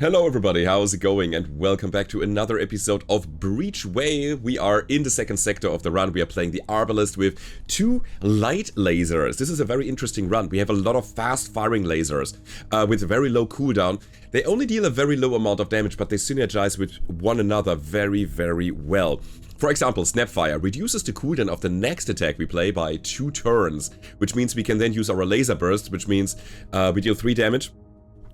Hello everybody, how's it going? And welcome back to another episode of Breachway. We are in the second sector of the run. We are playing the Arbalest with 2 light lasers. This is a very interesting run. We have a lot of fast firing lasers with very low cooldown. They only deal a very low amount of damage, but they synergize with one another very, very well. For example, Snapfire reduces the cooldown of the next attack we play by 2 turns, which means we can then use our laser burst, which means we deal 3 damage.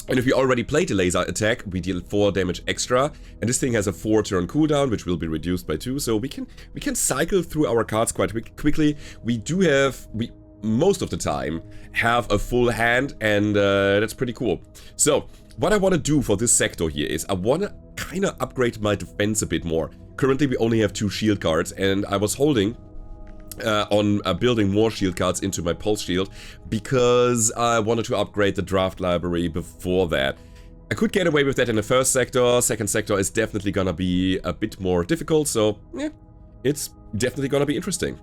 And if we already played a laser attack, we deal 4 damage extra. And this thing has a 4-turn cooldown, which will be reduced by 2. So we can cycle through our cards quite quickly. We most of the time have a full hand, and that's pretty cool. So what I want to do for this sector here is I want to kind of upgrade my defense a bit more. Currently we only have 2 shield cards, and I was holding on building more shield cards into my pulse shield because I wanted to upgrade the draft library before that. I could get away with that in the first sector. Second sector is definitely gonna be a bit more difficult, so yeah, it's definitely gonna be interesting.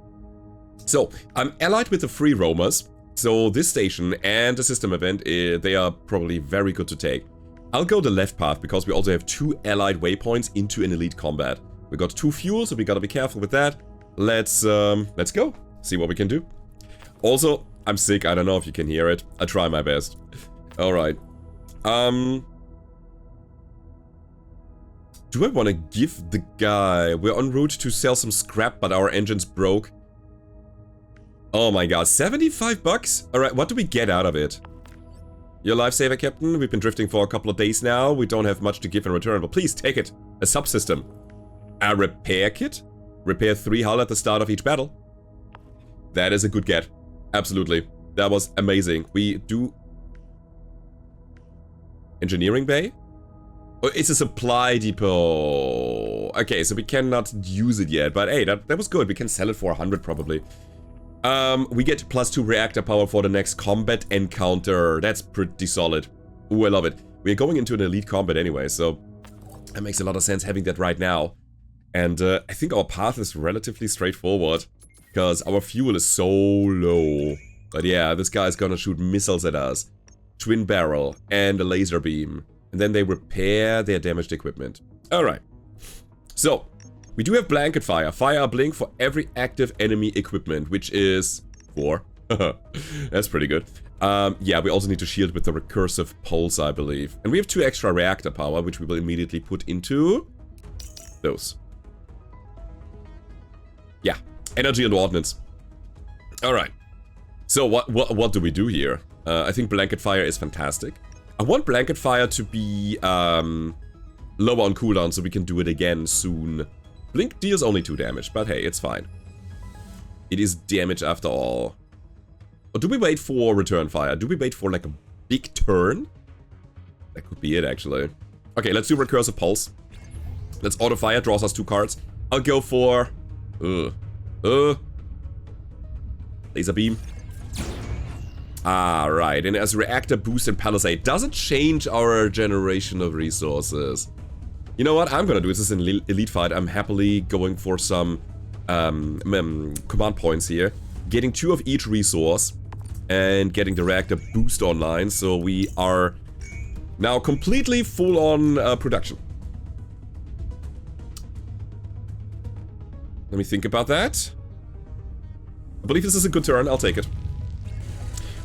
So I'm allied with the free roamers, so this station and the system event, they are probably very good to take. I'll go the left path because we also have 2 allied waypoints into an elite combat. We got 2 fuel, so we gotta be careful with that. Let's go, see what we can do. Also, I'm sick, I don't know if you can hear it. I try my best. Alright. Do I want to give the guy... We're en route to sell some scrap, but our engine's broke. Oh my god, 75 bucks? Alright, what do we get out of it? Your lifesaver, Captain. We've been drifting for a couple of days now. We don't have much to give in return, but please take it. A subsystem. A repair kit? Repair 3 hull at the start of each battle. That is a good get. Absolutely. That was amazing. We do... Engineering bay? Oh, it's a supply depot. Okay, so we cannot use it yet. But hey, that was good. We can sell it for 100 probably. We get +2 reactor power for the next combat encounter. That's pretty solid. Ooh, I love it. We're going into an elite combat anyway, so... That makes a lot of sense having that right now. And I think our path is relatively straightforward, because our fuel is so low. But yeah, this guy's gonna shoot missiles at us. Twin barrel and a laser beam. And then they repair their damaged equipment. Alright. So, we do have blanket fire. Fire a blink for every active enemy equipment, which is 4. That's pretty good. Yeah, we also need to shield with the recursive pulse, I believe. And we have 2 extra reactor power, which we will immediately put into those. Yeah, energy and ordnance. Alright. So what do we do here? I think blanket fire is fantastic. I want blanket fire to be lower on cooldown so we can do it again soon. Blink deals only 2 damage, but hey, it's fine. It is damage after all. Or do we wait for return fire? Do we wait for like a big turn? That could be it actually. Okay, let's do recursive pulse. Let's auto fire, draws us 2 cards. I'll go for... laser beam. Right, and as reactor boost and palisade doesn't change our generation of resources. You know what? I'm gonna do this as an elite fight. I'm happily going for some command points here, getting 2 of each resource and getting the reactor boost online. So we are now completely full on production. Let me think about that. I believe this is a good turn. I'll take it.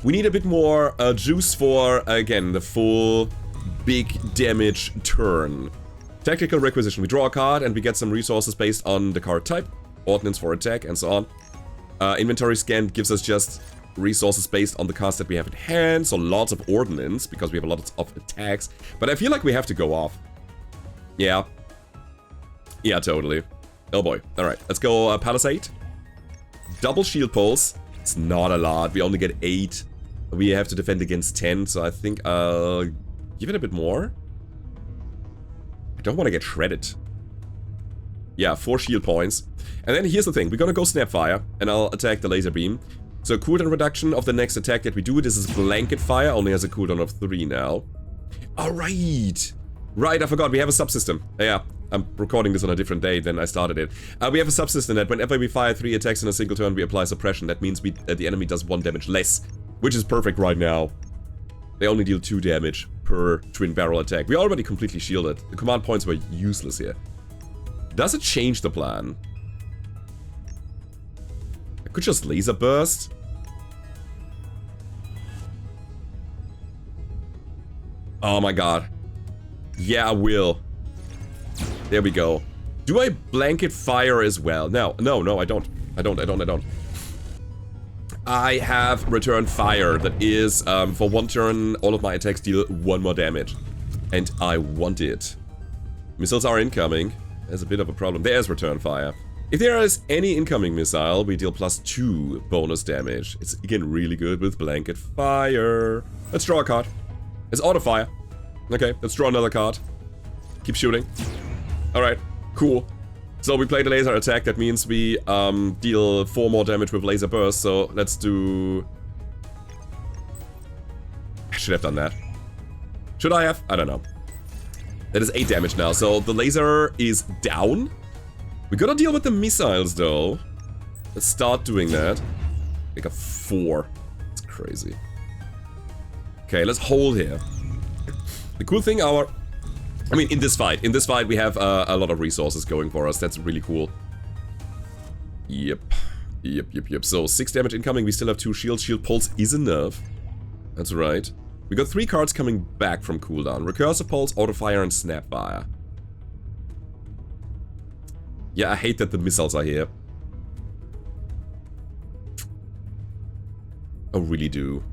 We need a bit more juice for, again, the full big damage turn. Tactical requisition. We draw a card and we get some resources based on the card type. Ordnance for attack and so on. Inventory scan gives us just resources based on the cards that we have at hand. So lots of ordnance because we have a lot of attacks. But I feel like we have to go off. Yeah. Yeah, totally. Oh boy. Alright, let's go palisade. Double shield pulse. It's not a lot. We only get 8. We have to defend against 10, so I think I'll give it a bit more. I don't want to get shredded. Yeah, 4 shield points. And then here's the thing. We're gonna go Snapfire, and I'll attack the laser beam. So cooldown reduction of the next attack that we do. This is blanket fire. Only has a cooldown of 3 now. Alright. Right, I forgot. We have a subsystem. Yeah. I'm recording this on a different day than I started it. We have a subsystem that whenever we fire 3 attacks in a single turn, we apply suppression. That means the enemy does 1 damage less, which is perfect right now. They only deal 2 damage. per twin barrel attack. We already completely shielded. The command points were useless here. Does it change the plan? I could just laser burst. Oh my god. Yeah, I will. There we go. Do I blanket fire as well? No, I don't. I don't. I have return fire. That is, for one turn, all of my attacks deal 1 more damage. And I want it. Missiles are incoming. There's a bit of a problem. There's return fire. If there is any incoming missile, we deal +2 bonus damage. It's, again, really good with blanket fire. Let's draw a card. It's auto fire. Okay, let's draw another card. Keep shooting. Alright, cool. So we play the laser attack. That means we deal 4 more damage with laser burst. So let's do... I should have done that. Should I have? I don't know. That is 8 damage now. So the laser is down. We gotta deal with the missiles though. Let's start doing that. We got 4. It's crazy. Okay, let's hold here. The cool thing, I mean, in this fight we have a lot of resources going for us. That's really cool. Yep. So 6 damage incoming. We still have 2 shields. Shield pulse is enough. That's right. We got 3 cards coming back from cooldown. Recursive pulse, auto fire, and snap fire. Yeah, I hate that the missiles are here. I really do.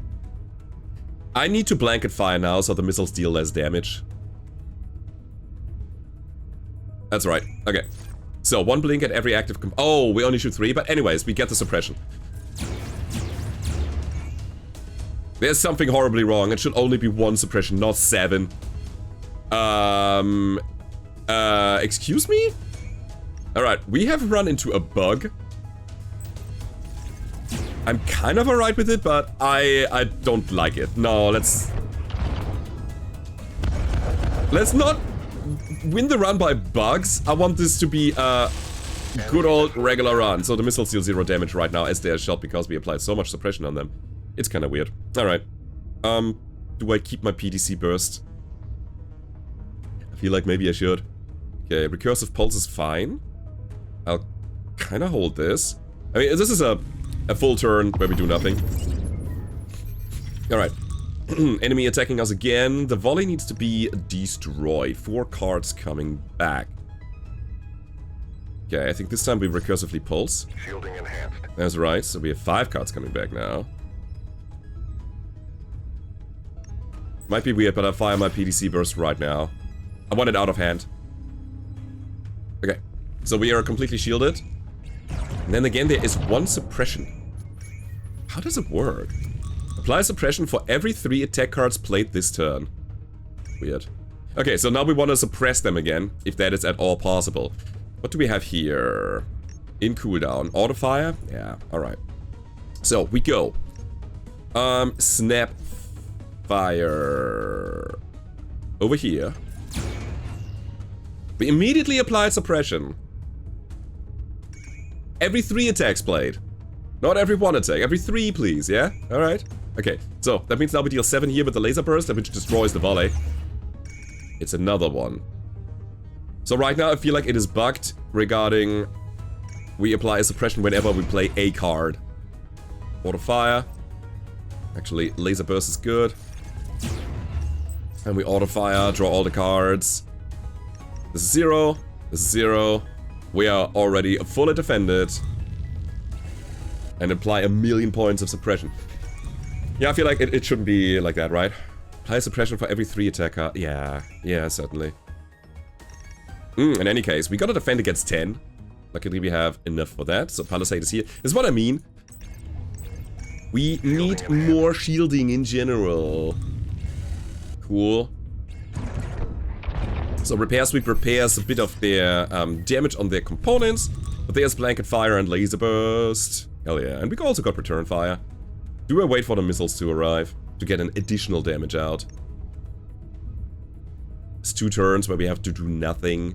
I need to blanket fire now so the missiles deal less damage. That's right. Okay. So 1 blink at every active oh, we only shoot 3, but anyways, we get the suppression. There's something horribly wrong. It should only be 1 suppression, not 7. Excuse me? Alright, we have run into a bug. I'm kind of alright with it, but I don't like it. No, let's not win the run by bugs. I want this to be a good old regular run. So the missiles deal 0 damage right now as they are shot because we applied so much suppression on them. It's kind of weird. Alright. Do I keep my PDC burst? I feel like maybe I should. Okay, recursive pulse is fine. I'll kind of hold this. I mean, this is a full turn where we do nothing. Alright. Enemy attacking us again. The volley needs to be destroyed. 4 cards coming back. Okay, I think this time we recursively pulse. Shielding enhanced. That's right, so we have 5 cards coming back now. Might be weird, but I'll fire my PDC burst right now. I want it out of hand. Okay, so we are completely shielded. And then again, there is 1 suppression. How does it work? Apply suppression for every 3 attack cards played this turn. Weird. Okay, so now we want to suppress them again, if that is at all possible. What do we have here? In cooldown. Auto fire? Yeah, alright. So, we go. Snap fire. Over here. We immediately apply suppression. Every 3 attacks played. Not every 1 attack. Every 3, please, yeah? Alright. Okay, so that means now we deal 7 here with the laser burst, which destroys the volley. It's another one. So right now I feel like it is bugged regarding we apply a suppression whenever we play a card. Auto fire. Actually, laser burst is good. And we auto fire, draw all the cards. This is 0. This is 0. We are already fully defended. And apply 1,000,000 points of suppression. Yeah, I feel like it shouldn't be like that, right? Apply suppression for every 3 attacker. Yeah, certainly. In any case, we gotta defend against 10. Luckily we have enough for that, so Palisade is here. This is what I mean. We need more shielding in general. Cool. So Repair Sweep repairs a bit of their damage on their components. But there's Blanket Fire and Laser Burst. Hell yeah. And we also got Return Fire. Do I wait for the missiles to arrive to get an additional damage out? It's 2 turns where we have to do nothing.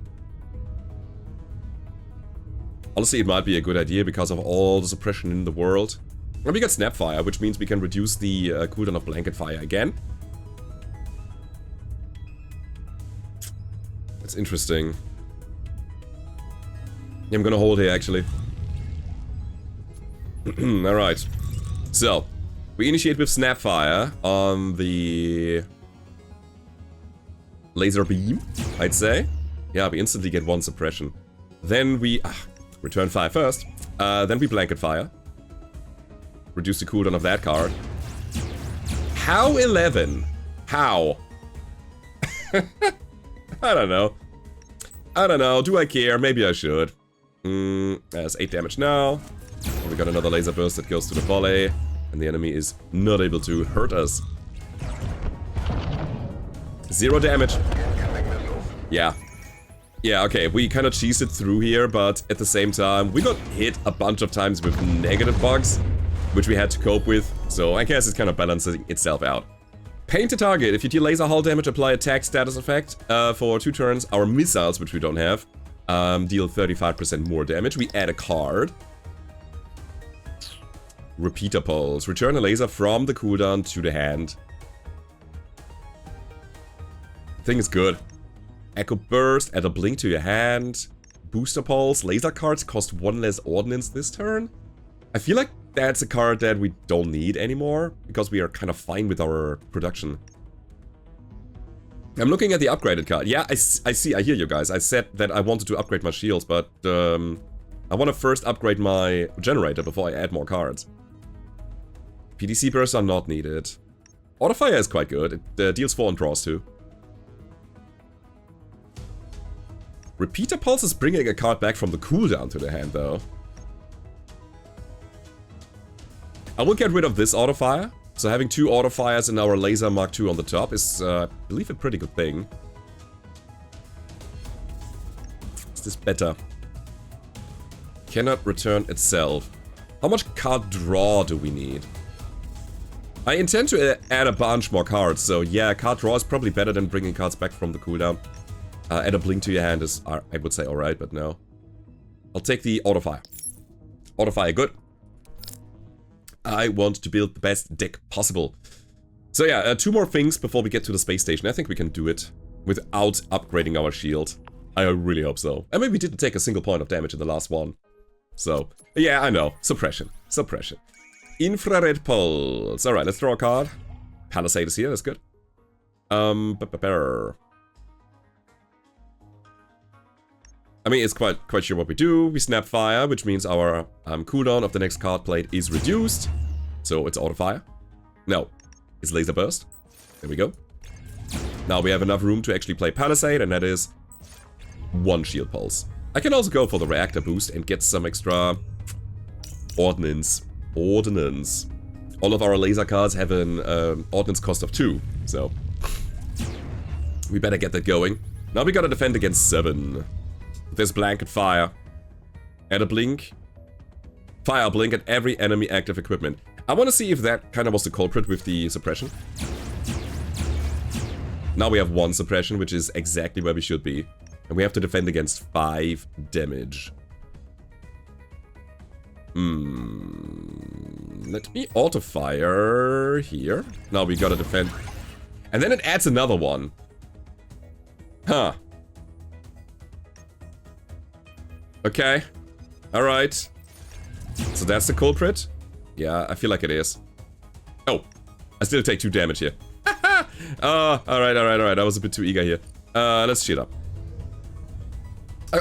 Honestly, it might be a good idea because of all the suppression in the world. And we got Snap Fire, which means we can reduce the cooldown of Blanket Fire again. It's interesting. I'm gonna hold here, actually. Alright. So, we initiate with Snapfire on the laser beam, I'd say. Yeah, we instantly get 1 suppression. Then we return fire first. Then we blanket fire. Reduce the cooldown of that card. How 11? How? I don't know. I don't know. Do I care? Maybe I should. That's 8 damage now. And we got another laser burst that goes to the volley. And the enemy is not able to hurt us. 0 damage. Yeah. Yeah, okay, we kind of cheesed it through here, but at the same time, we got hit a bunch of times with negative bugs, which we had to cope with, so I guess it's kind of balancing itself out. Paint a target. If you deal laser hull damage, apply attack status effect. For 2 turns, our missiles, which we don't have, deal 35% more damage. We add a card. Repeater pulse. Return a laser from the cooldown to the hand. Thing is good. Echo Burst, add a blink to your hand. Booster Pulse, laser cards cost 1 less ordnance this turn. I feel like that's a card that we don't need anymore, because we are kind of fine with our production. I'm looking at the upgraded card. Yeah, I see, I hear you guys. I said that I wanted to upgrade my shields, but I want to first upgrade my generator before I add more cards. PDC bursts are not needed. Autofire is quite good. It deals 4 and draws 2. Repeater Pulse is bringing a card back from the cooldown to the hand, though. I will get rid of this autofire. So having 2 autofires in our laser Mark II on the top is, I believe, a pretty good thing. Is this better? Cannot return itself. How much card draw do we need? I intend to add a bunch more cards, so yeah, card draw is probably better than bringing cards back from the cooldown. Add a blink to your hand is, I would say, alright, but no. I'll take the autofire. Autofire, good. I want to build the best deck possible. So yeah, 2 more things before we get to the space station. I think we can do it without upgrading our shield. I really hope so. I mean, we didn't take a single point of damage in the last one. So, yeah, I know. Suppression. Suppression. Infrared Pulse. Alright, let's draw a card. Palisade is here, that's good. I mean, it's quite sure what we do. We snap fire, which means our cooldown of the next card played is reduced. So it's auto fire. No, it's laser burst. There we go. Now we have enough room to actually play Palisade, and that is 1 shield pulse. I can also go for the reactor boost and get some extra ordnance. Ordnance. All of our laser cards have an ordnance cost of 2, so we better get that going. Now we gotta defend against 7. There's blanket fire. Add a blink. Fire blink at every enemy active equipment. I want to see if that kind of was the culprit with the suppression. Now we have 1 suppression, which is exactly where we should be. And we have to defend against 5 damage. Let me auto-fire here. Now we gotta defend. And then it adds another one. Huh. Okay. Alright. So that's the culprit? Yeah, I feel like it is. Oh. I still take 2 damage here. Alright. I was a bit too eager here. Let's shield up.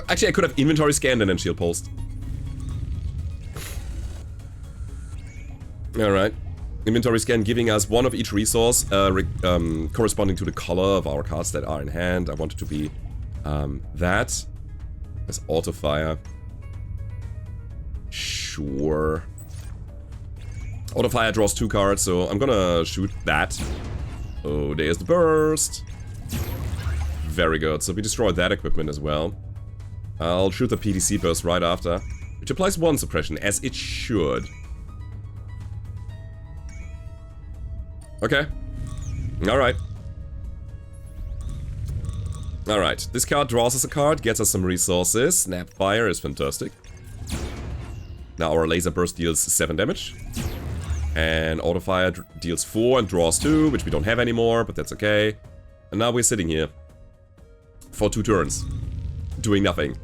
Actually, I could have inventory scanned and then shield pulsed. Alright. Inventory scan giving us 1 of each resource corresponding to the color of our cards that are in hand. I want it to be that. As auto fire. Sure. Auto fire draws 2 cards, so I'm gonna shoot that. Oh, there's the burst. Very good. So we destroyed that equipment as well. I'll shoot the PDC burst right after, which applies 1 suppression, as it should. Okay. Alright. Alright, this card draws us a card, gets us some resources. Snapfire is fantastic. Now our laser burst deals 7 damage. And autofire deals 4 and draws 2, which we don't have anymore, but that's okay. And now we're sitting here. for 2 turns. Doing nothing.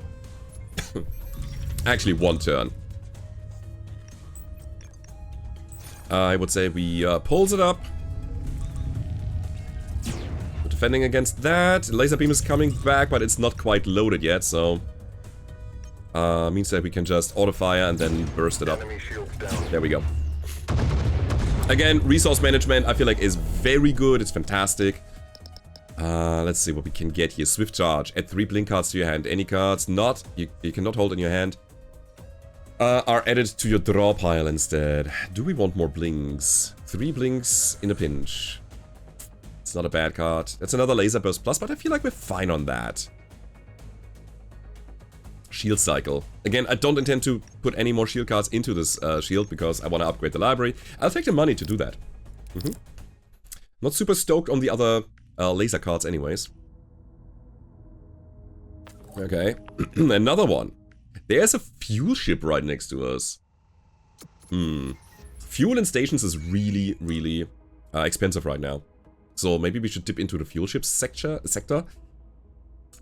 Actually, 1 turn. I would say we pulls it up. We're defending against that. Laser beam is coming back, but it's not quite loaded yet, so... means that we can just auto-fire and then burst it up. There we go. Again, resource management, I feel like, is very good. It's fantastic. Let's see what we can get here. Swift charge. Add 3 blink cards to your hand. Any cards not, you cannot hold in your hand, are added to your draw pile instead. Do we want more blinks? 3 blinks in a pinch. It's not a bad card. That's another laser burst plus, but I feel like we're fine on that. Shield cycle. Again, I don't intend to put any more shield cards into this shield because I want to upgrade the library. I'll take the money to do that. Not super stoked on the other laser cards anyways. Okay. Another one. There's a fuel ship right next to us. Fuel in stations is really, really expensive right now. So maybe we should dip into the fuel ship sector.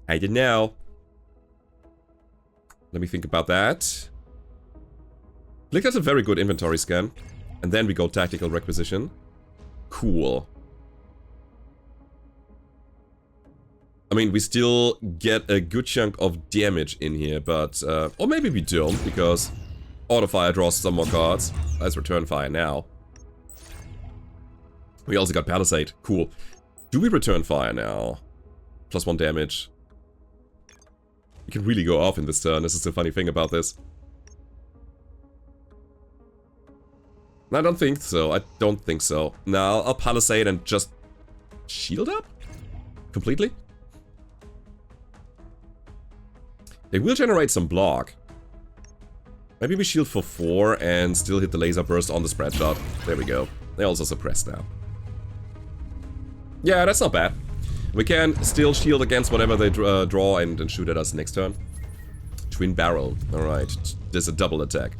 I don't know. Let me think about that. Blick has a very good inventory scan. And then we go tactical requisition. Cool. I mean, we still get a good chunk of damage in here, but... or maybe we don't, because auto-fire draws some more cards. Let's return fire now. We also got Palisade. Cool. Do we return fire now? +1 damage. We can really go off in this turn. This is the funny thing about this. I don't think so. I don't think so. Now I'll Palisade and just shield up? Completely? They will generate some block. Maybe we shield for 4 and still hit the laser burst on the spread shot. There we go. They also suppressed now. Yeah, that's not bad. We can still shield against whatever they draw and shoot at us next turn. Twin barrel. Alright. There's a double attack.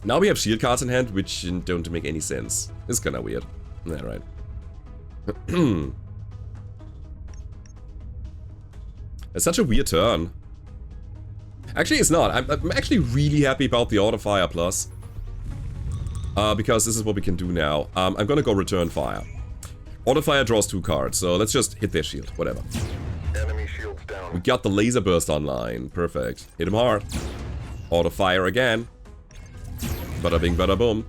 Now we have shield cards in hand, which don't make any sense. It's kinda weird. Alright. It's such a weird turn. Actually, it's not. I'm actually really happy about the auto fire plus. Because this is what we can do now. I'm gonna go return fire. Auto fire draws 2 cards, so let's just hit their shield. Whatever. Enemy shields down. We got the laser burst online. Perfect. Hit him hard. Auto fire again. Bada bing, bada boom.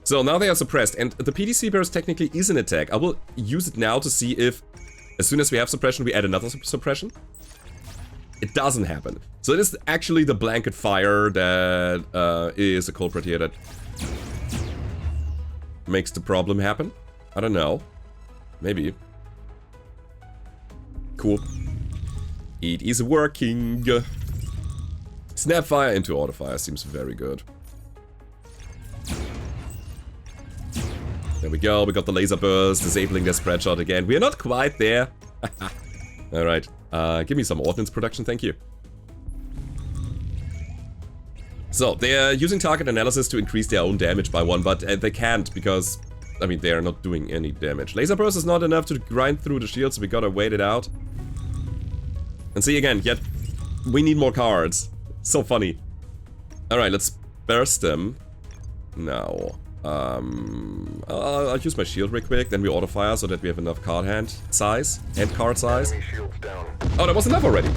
So now they are suppressed, and the PDC burst technically is an attack. I will use it now to see if, as soon as we have suppression, we add another suppression. It doesn't happen. So it is actually the blanket fire that is a culprit here that makes the problem happen. I don't know. Maybe. Cool. It is working. Snapfire into autofire seems very good. There we go, we got the laser burst, disabling their spread shot again. We are not quite there. Alright, give me some ordnance production, thank you. So, they're using target analysis to increase their own damage by 1, but they can't because, I mean, they are not doing any damage. Laser burst is not enough to grind through the shield, so we gotta wait it out. And see again, yet we need more cards. So funny. Alright, let's burst them. Now. I'll use my shield real quick, then we auto fire so that we have enough card hand size and card size. Oh, that was enough already.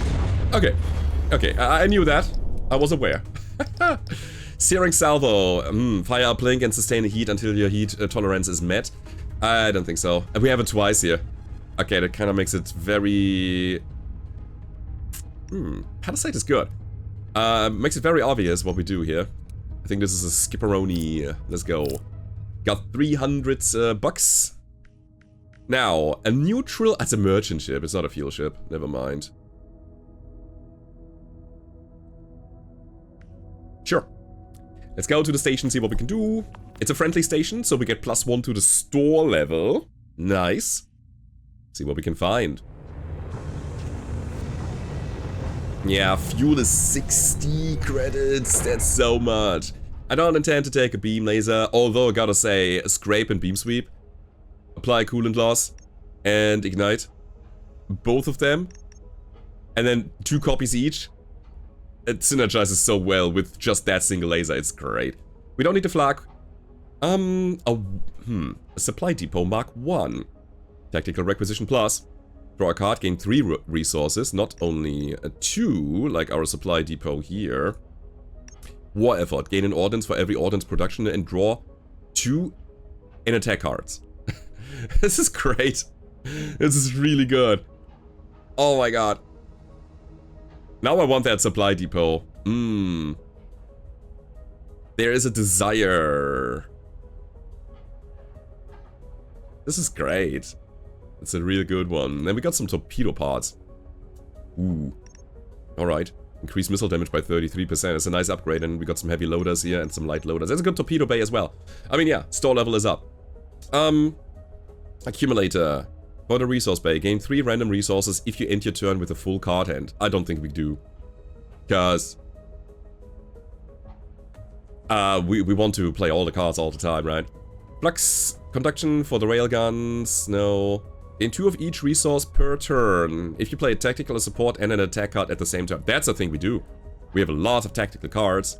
Okay, okay, I knew that. I was aware. Searing salvo. Fire up blink and sustain the heat until your heat tolerance is met. I don't think so. We have it twice here. Okay, that kind of makes it very... Palisade is good. Makes it very obvious what we do here. I think this is a skipperoni. Let's go. Got 300 bucks. Now, a neutral... It's a merchant ship. It's not a fuel ship. Never mind. Sure. Let's go to the station, see what we can do. It's a friendly station, so we get +1 to the store level. Nice. See what we can find. Yeah, fuel is 60 credits. That's so much. I don't intend to take a beam laser, although I gotta say, scrape and beam sweep. Apply coolant loss and ignite. both of them, and then 2 copies each. It synergizes so well with just that single laser. It's great. We don't need the flag. A supply depot Mark 1. Tactical requisition plus. Draw a card, gain 3 resources, not only 2, like our supply depot here. War effort, gain an ordnance for every ordnance production and draw 2 in attack cards. This is great. This is really good. Oh my god. Now I want that supply depot. There is a desire. This is great. It's a real good one. Then we got some torpedo parts. Ooh. Alright. Increased missile damage by 33%. It's a nice upgrade, and we got some heavy loaders here and some light loaders. There's a good torpedo bay as well. I mean, yeah, store level is up. Accumulator. For the resource bay, gain 3 random resources if you end your turn with a full card hand. I don't think we do. Because we want to play all the cards all the time, right? Flux conduction for the railguns, no. Gain 2 of each resource per turn. If you play a tactical, a support, and an attack card at the same time. That's the thing we do. We have a lot of tactical cards.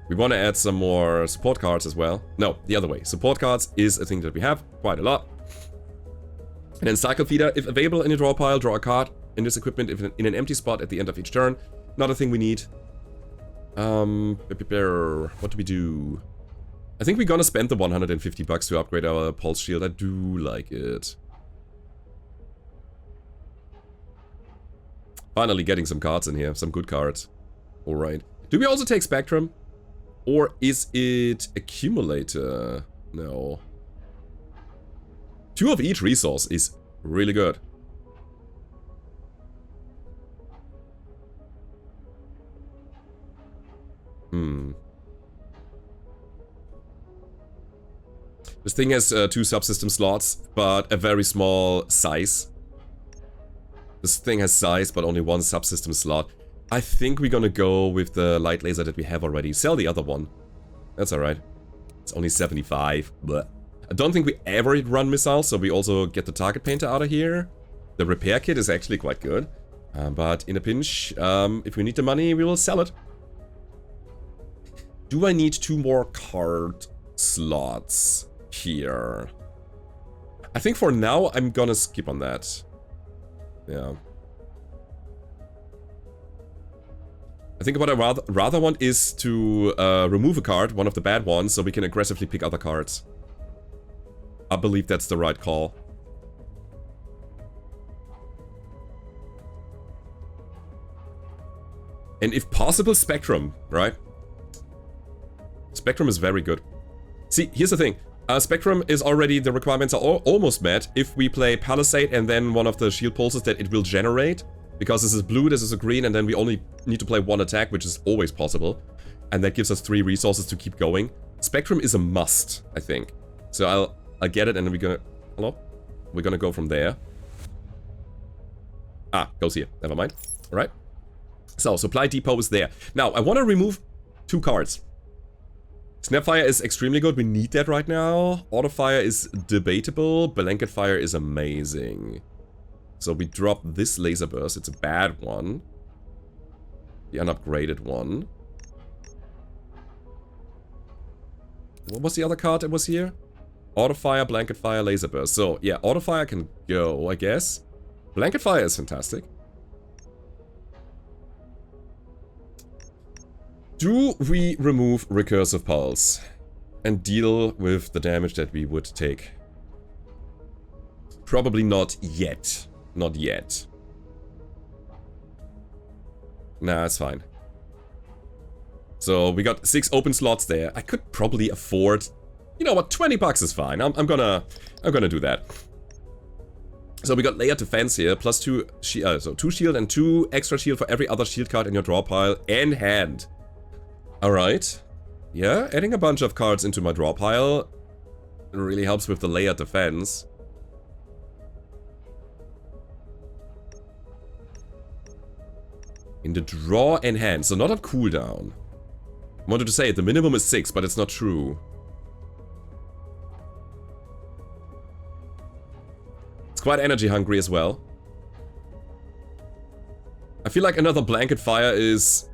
We want to add some more support cards as well. No, the other way. Support cards is a thing that we have quite a lot. And then Cycle Feeder. If available in your draw pile, draw a card in this equipment in an empty spot at the end of each turn. Not a thing we need. What do we do? I think we're gonna spend the 150 bucks to upgrade our pulse shield. I do like it. Finally getting some cards in here, some good cards. Alright. Do we also take Spectrum? Or is it Accumulator? No. 2 of each resource is really good. This thing has 2 subsystem slots, but a very small size. This thing has size, but only 1 subsystem slot. I think we're gonna go with the light laser that we have already. Sell the other one. That's alright. It's only 75. Blech. I don't think we ever run missiles, so we also get the target painter out of here. The repair kit is actually quite good. But in a pinch, if we need the money, we will sell it. Do I need 2 more card slots here? I think for now, I'm gonna skip on that. Yeah. I think what I rather want is to remove a card, one of the bad ones, so we can aggressively pick other cards. I believe that's the right call. And if possible, Spectrum, right? Spectrum is very good. See, here's the thing. Spectrum is already, the requirements are almost met if we play Palisade and then one of the shield pulses that it will generate. Because this is blue, this is a green, and then we only need to play 1 attack, which is always possible. And that gives us 3 resources to keep going. Spectrum is a must, I think. So I'll get it, and then we're gonna... Hello? We're gonna go from there. Ah, goes here. Never mind. Alright. So, supply depot is there. Now, I want to remove 2 cards. Snapfire is extremely good. We need that right now. Autofire is debatable. Blanket Fire is amazing. So we drop this laser burst. It's a bad one. The unupgraded one. What was the other card that was here? Autofire, Blanket Fire, Laser Burst. So, yeah, Autofire can go, I guess. Blanket Fire is fantastic. Do we remove Recursive Pulse and deal with the damage that we would take? Probably not yet. Not yet. Nah, it's fine. So we got 6 open slots there. I could probably afford... You know what, 20 bucks is fine. I'm gonna do that. So we got layered defense here, plus 2 so 2 shield and 2 extra shield for every other shield card in your draw pile and hand. Alright. Yeah, adding a bunch of cards into my draw pile really helps with the layered defense. In the draw and hand, so not on cooldown. I wanted to say the minimum is 6, but it's not true. quite energy hungry as well. I feel like another blanket fire is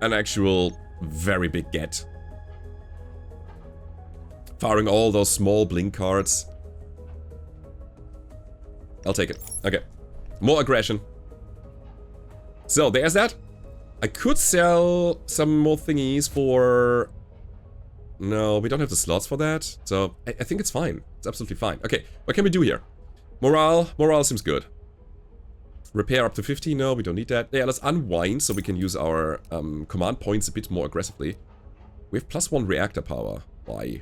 an actual very big get. Firing all those small blink cards. I'll take it. Okay. More aggression. So, there's that. I could sell some more thingies for... No, we don't have the slots for that. So, I think it's fine. It's absolutely fine. Okay, what can we do here? Morale. Morale seems good. Repair up to 50. No, we don't need that. Yeah, let's unwind so we can use our command points a bit more aggressively. We have +1 reactor power. Why?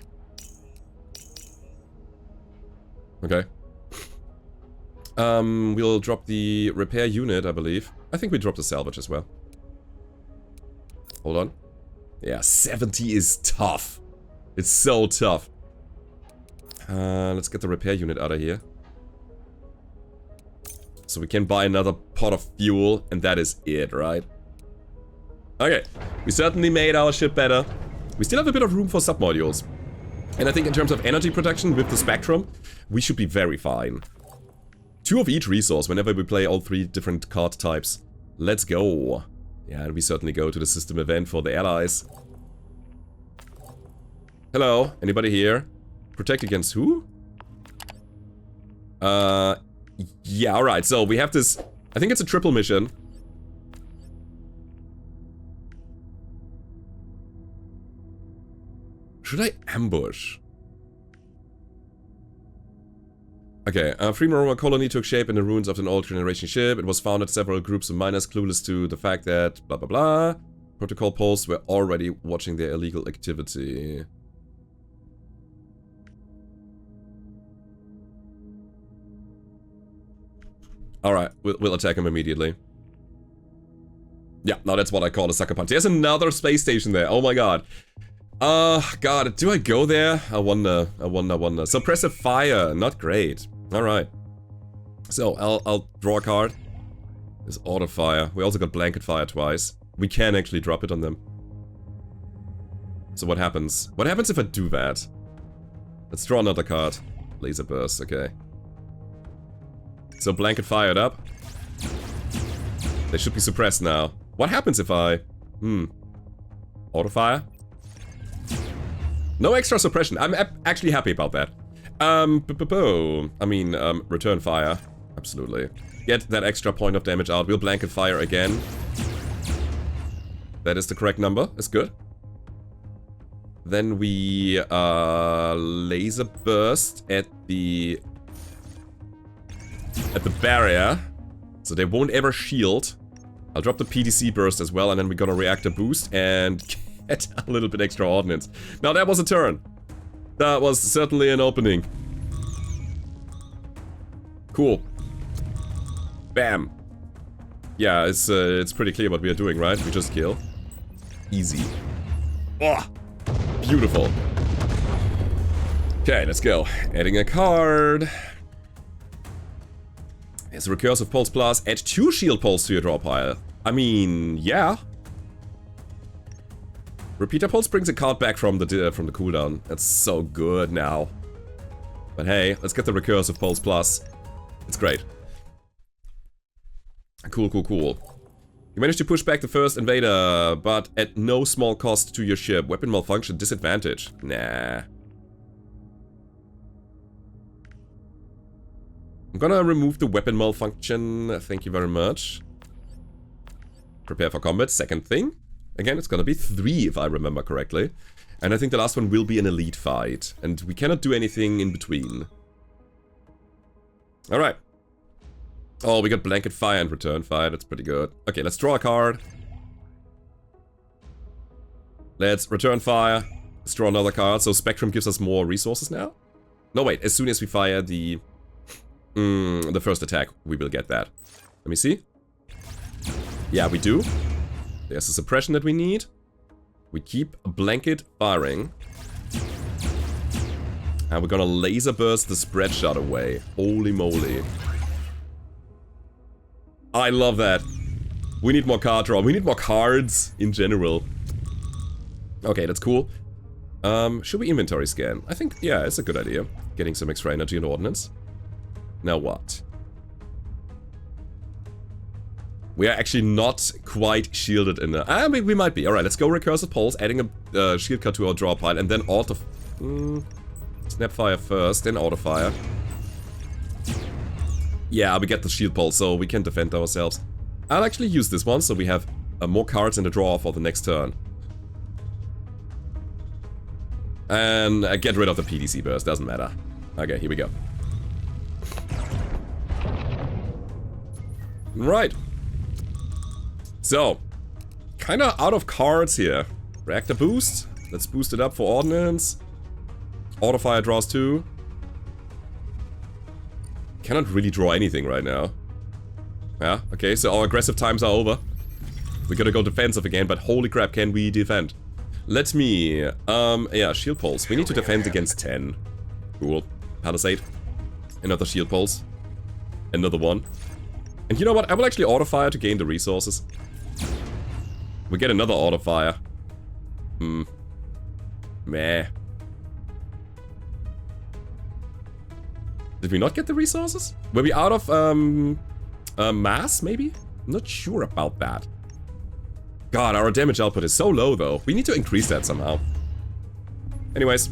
Okay. We'll drop the repair unit, I believe. I think we drop the salvage as well. Hold on. Yeah, 70 is tough. It's so tough. Let's get the repair unit out of here. So we can buy another pot of fuel, and that is it, right? Okay, we certainly made our ship better. We still have a bit of room for submodules. And I think in terms of energy production with the Spectrum, we should be very fine. 2 of each resource whenever we play all 3 different card types. Let's go. Yeah, and we certainly go to the system event for the allies. Hello, anybody here? Protect against who? Yeah, alright, so we have this... I think it's a triple mission. Should I ambush? Okay, a Freeman colony took shape in the ruins of an old generation ship. It was founded several groups of miners clueless to the fact that blah blah blah. Protocol posts were already watching their illegal activity. Alright, we'll attack him immediately. Yeah, now that's what I call a sucker punch. There's another space station there, oh my god. God, do I go there? I wonder. Suppressive fire, not great. Alright. So, I'll draw a card. There's auto fire. We also got blanket fire twice. We can actually drop it on them. So what happens? What happens if I do that? Let's draw another card. Laser burst, okay. So blanket fired up. They should be suppressed now. What happens if I... Auto fire? No extra suppression. I'm actually happy about that. I mean, return fire. Absolutely. Get that extra point of damage out. We'll blanket fire again. That is the correct number. It's good. Then we laser burst at the barrier, so they won't ever shield. I'll drop the PDC burst as well, and then we got a reactor boost and get a little bit extra ordnance. Now that was a turn. That was certainly an opening. Cool. Bam. Yeah, it's pretty clear what we are doing, right? We just kill. Easy. Oh, beautiful. Okay, let's go. Adding a card. There's a recursive pulse plus. Add 2 shield pulse to your draw pile. I mean, yeah. Repeater pulse brings a card back from the cooldown. That's so good now. But hey, let's get the recursive pulse plus. It's great. Cool, cool, cool. You managed to push back the first invader, but at no small cost to your ship. Weapon malfunction disadvantage. Nah. I'm gonna remove the weapon malfunction. Thank you very much. Prepare for combat. Second thing. Again, it's gonna be 3 if I remember correctly. And I think the last one will be an elite fight. And we cannot do anything in between. Alright. Oh, we got blanket fire and return fire. That's pretty good. Okay, let's draw a card. Let's return fire. Let's draw another card. So Spectrum gives us more resources now? No, wait. As soon as we fire the first attack, we will get that. Let me see. Yeah, we do. There's a suppression that we need. We keep blanket firing. And we're gonna laser burst the spread shot away. Holy moly. I love that. We need more card draw. We need more cards in general. Okay, that's cool. Should we inventory scan? I think, yeah, it's a good idea. Getting some extra energy and ordnance. Now what? We are actually not quite shielded in there. I mean, we might be. Alright, let's go Recursive Pulse, adding a shield card to our draw pile, and then auto... Snapfire first, then auto fire. Yeah, we get the shield pulse, so we can defend ourselves. I'll actually use this one, so we have more cards in the draw for the next turn. And get rid of the PDC burst, doesn't matter. Okay, here we go. Right. So, kinda out of cards here. Reactor boost. Let's boost it up for ordnance. Autofire draws 2. Cannot really draw anything right now. Yeah, okay, so our aggressive times are over. We gotta go defensive again, but holy crap, can we defend? Let me... yeah, shield pulse. We need to defend against 10. Cool. Palisade. Another shield pulse. Another one. And you know what? I will actually autofire to gain the resources. We get another autofire. Meh. Did we not get the resources? Were we out of, mass, maybe? I'm not sure about that. God, our damage output is so low, though. We need to increase that somehow. Anyways.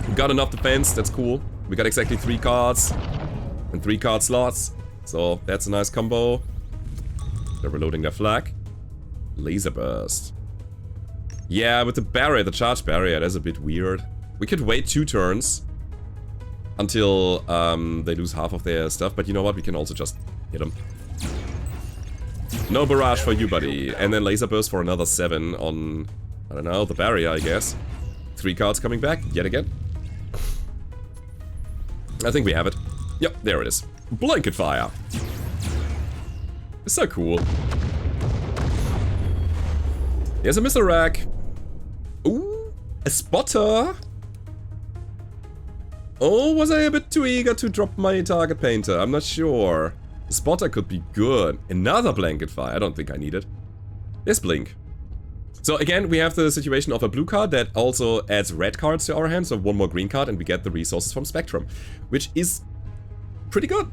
We got enough defense, that's cool. We got exactly 3 cards. And 3 card slots. So, that's a nice combo. They're reloading their flag. Laser burst. Yeah, with the barrier, the charge barrier, that's a bit weird. We could wait 2 turns. Until they lose half of their stuff. But you know what? We can also just hit them. No barrage for you, buddy. And then laser burst for another 7 on, I don't know, the barrier, I guess. 3 cards coming back, yet again. I think we have it. Yep, there it is. Blanket fire. It's so cool. Here's a missile rack. Ooh, a spotter. Oh, was I a bit too eager to drop my target painter? I'm not sure. The spotter could be good. Another blanket fire. I don't think I need it. There's blink. So again, we have the situation of a blue card that also adds red cards to our hand. So 1 more green card and we get the resources from Spectrum. Which is pretty good.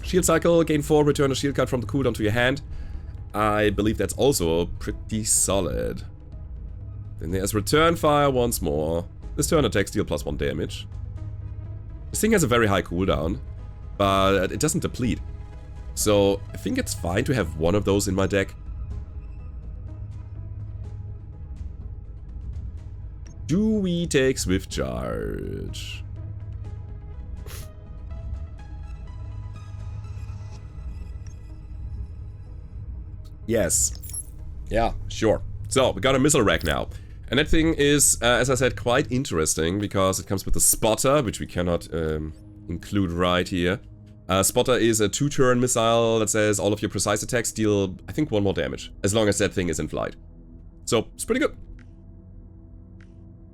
Shield cycle, gain 4, return a shield card from the cooldown to your hand. I believe that's also pretty solid. Then there's return fire once more. This turn attacks deal +1 damage. This thing has a very high cooldown, but it doesn't deplete. So I think it's fine to have 1 of those in my deck. Do we take Swift Charge? Yes. Yeah, sure. So, we got a missile rack now. And that thing is, as I said, quite interesting, because it comes with a spotter, which we cannot include right here. Spotter is a 2-turn missile that says all of your precise attacks deal, I think, 1 more damage, as long as that thing is in flight. So, it's pretty good.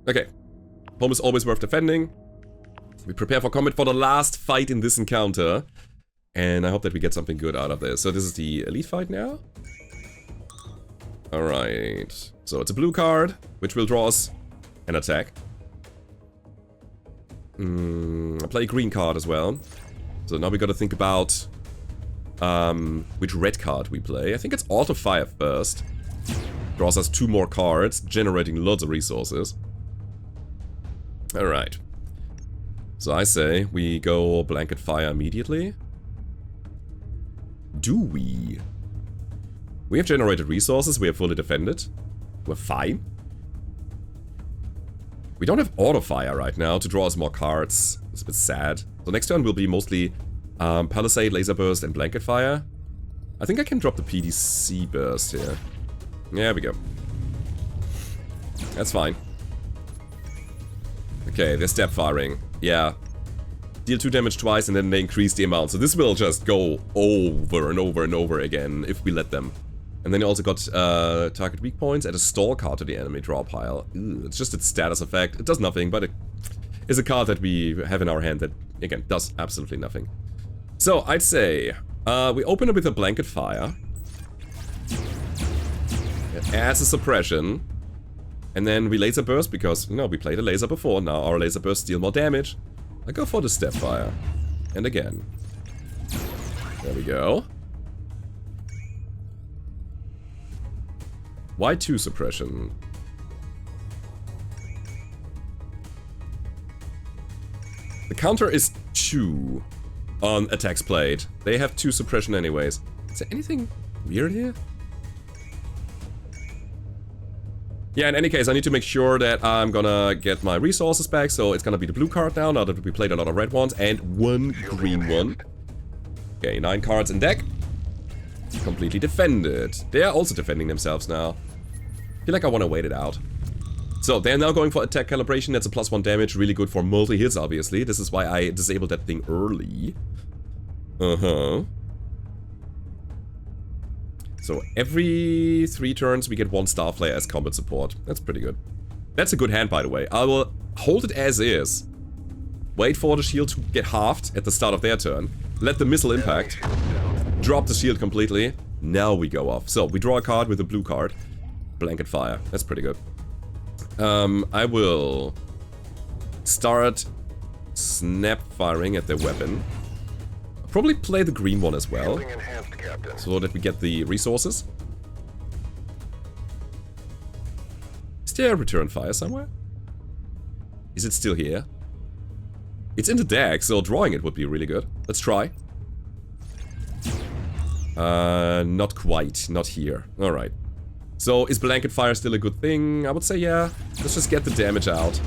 Okay. Home is always worth defending. We prepare for combat for the last fight in this encounter. And I hope that we get something good out of this. So this is the elite fight now. Alright. So it's a blue card, which will draw us an attack. I'll play a green card as well. So now we gotta think about which red card we play. I think it's auto fire first. Draws us 2 more cards, generating loads of resources. Alright. So I say we go blanket fire immediately. Do we? We have generated resources, we have fully defended. We're fine. We don't have auto fire right now to draw us more cards. It's a bit sad. So next turn will be mostly Palisade, Laser Burst, and Blanket Fire. I think I can drop the PDC Burst here. There we go. That's fine. Okay, they're step firing. Yeah. Deal 2 damage twice and then they increase the amount. So this will just go over and over and over again if we let them. And then you also got target weak points, add a stall card to the enemy draw pile. Ew, it's just its status effect. It does nothing, but it is a card that we have in our hand that, again, does absolutely nothing. So, I'd say we open it with a Blanket Fire. It adds a suppression. And then we Laser Burst because, you know, we played a laser before. Now our Laser Burst deal more damage. I go for the Stepfire. And again. There we go. Why 2 suppression? The counter is 2 on attacks played. They have 2 suppression anyways. Is there anything weird here? Yeah, in any case, I need to make sure that I'm gonna get my resources back, so it's gonna be the blue card now that we played a lot of red ones, and 1 green one. Okay, 9 cards in deck. Completely defended. They are also defending themselves now. I feel like I want to wait it out. So, they're now going for attack calibration. That's a +1 damage. Really good for multi-hits, obviously. This is why I disabled that thing early. So, every 3 turns, we get 1 Starflare as combat support. That's pretty good. That's a good hand, by the way. I will hold it as is. Wait for the shield to get halved at the start of their turn. Let the missile impact. Drop the shield completely. Now we go off. So, we draw a card with a blue card. Blanket fire. That's pretty good. I will start snap firing at their weapon. I'll probably play the green one as well, so that we get the resources. Is there a return fire somewhere? Is it still here? It's in the deck, so drawing it would be really good. Let's try. Not quite. Not here. Alright. So, is Blanket Fire still a good thing? I would say yeah. Let's just get the damage out.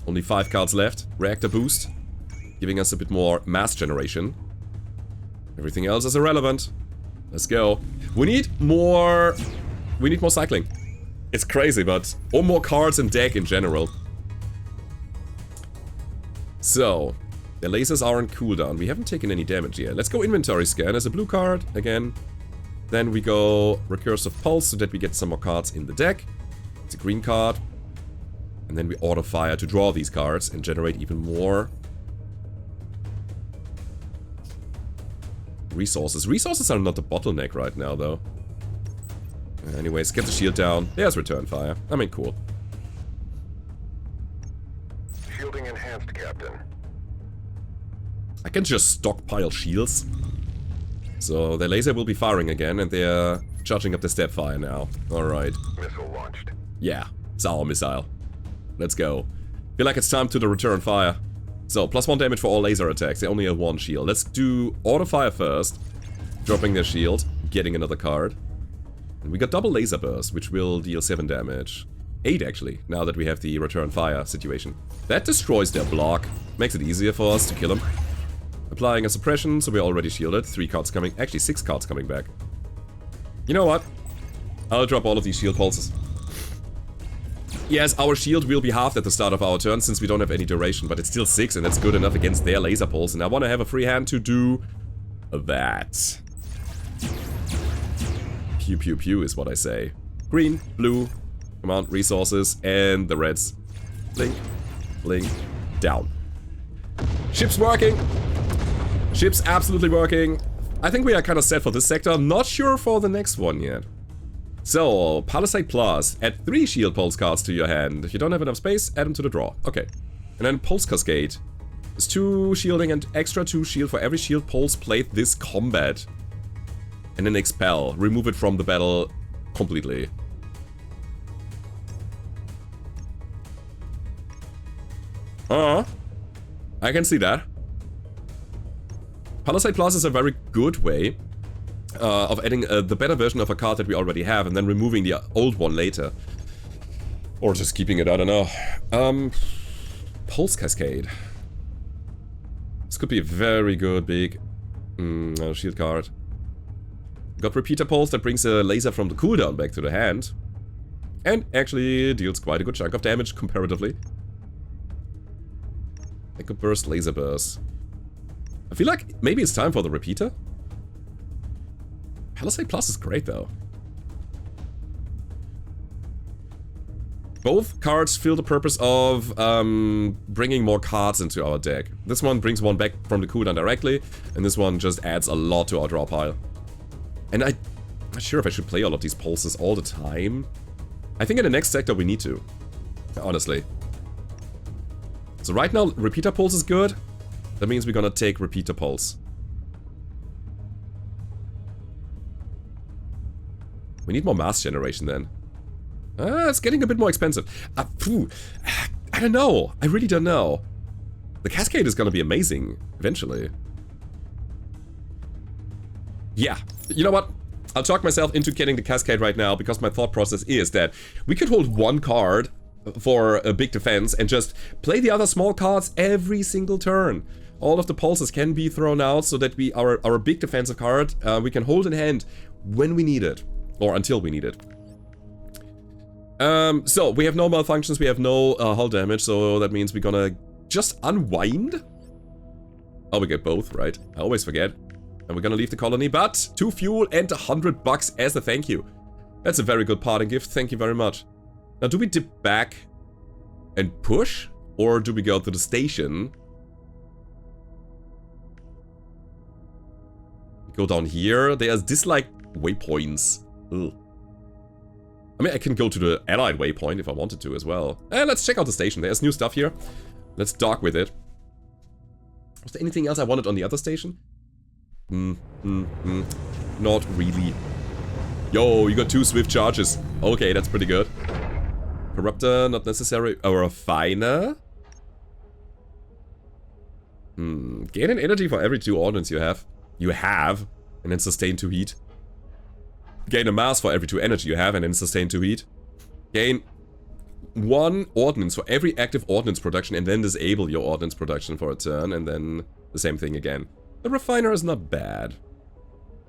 Only 5 cards left. Reactor boost. Giving us a bit more mass generation. Everything else is irrelevant. Let's go. We need more cycling. It's crazy, but... or more cards in deck in general. So... the lasers are on cooldown. We haven't taken any damage yet. Let's go inventory scan as a blue card again. Then we go Recursive Pulse so that we get some more cards in the deck. It's a green card. And then we auto fire to draw these cards and generate even more resources. Resources are not the bottleneck right now, though. Anyways, get the shield down. There's return fire. I mean, cool. Shielding enhanced, Captain. I can just stockpile shields. So the laser will be firing again, and they're charging up the step fire now. Alright. Missile launched. Yeah, it's our missile. Let's go. Feel like it's time to the return fire. So, +1 damage for all laser attacks. They only have 1 shield. Let's do auto fire first. Dropping their shield, getting another card. And we got double laser burst, which will deal 7 damage. 8 actually, now that we have the return fire situation. That destroys their block. Makes it easier for us to kill them. Applying a suppression, so we're already shielded. 3 cards coming, actually 6 cards coming back. You know what? I'll drop all of these shield pulses. Yes, our shield will be halved at the start of our turn since we don't have any duration, but it's still 6 and that's good enough against their laser pulse. And I want to have a free hand to do that. Pew pew pew is what I say. Green, blue, come on, resources, and the reds. Blink, blink, down. Ship's working. Ship's absolutely working. I think we are kind of set for this sector. Not sure for the next one yet. So, Palisade Plus. Add 3 shield pulse cards to your hand. If you don't have enough space, add them to the draw. Okay. And then Pulse Cascade. There's 2 shielding and extra 2 shield for every shield pulse played this combat. And then Expel. Remove it from the battle completely. I can see that. Palisade Plus is a very good way of adding the better version of a card that we already have and then removing the old one later. Or just keeping it, I don't know. Pulse Cascade. This could be a very good big shield card. Got Repeater Pulse that brings a laser from the cooldown back to the hand. And actually deals quite a good chunk of damage comparatively. Echo Burst, Laser Burst. I feel like maybe it's time for the Repeater. Palisade Plus is great though. Both cards fill the purpose of bringing more cards into our deck. This one brings one back from the cooldown directly, and this one just adds a lot to our draw pile. And I'm not sure if I should play all of these pulses all the time. I think in the next sector we need to, honestly. So right now, repeater pulse is good. That means we're gonna take repeater pulse. We need more mass generation then. It's getting a bit more expensive. I don't know. I really don't know. The cascade is gonna be amazing eventually. Yeah, you know what? I'll talk myself into getting the cascade right now because my thought process is that we could hold one card for a big defense and just play the other small cards every single turn. All of the pulses can be thrown out so that our big defensive card we can hold in hand when we need it, or until we need it. So we have no malfunctions, we have no hull damage, so that means we're gonna just unwind. Oh, we get both, right? I always forget. And we're gonna leave the colony, but 2 fuel and $100 as a thank you. That's a very good parting gift, thank you very much. Now, do we dip back and push, or do we go to the station? Go down here. There's dislike waypoints. Ugh. I mean, I can go to the allied waypoint if I wanted to as well. And let's check out the station. There's new stuff here. Let's dock with it. Was there anything else I wanted on the other station? Not really. Yo, you got 2 swift charges. Okay, that's pretty good. Corruptor, not necessary. A refiner. Gain an energy for every 2 ordnance you have. And then sustain 2 heat. Gain a mass for every 2 energy you have, and then sustain 2 heat. Gain 1 ordnance for every active ordnance production, and then disable your ordnance production for a turn, and then the same thing again. The refiner is not bad.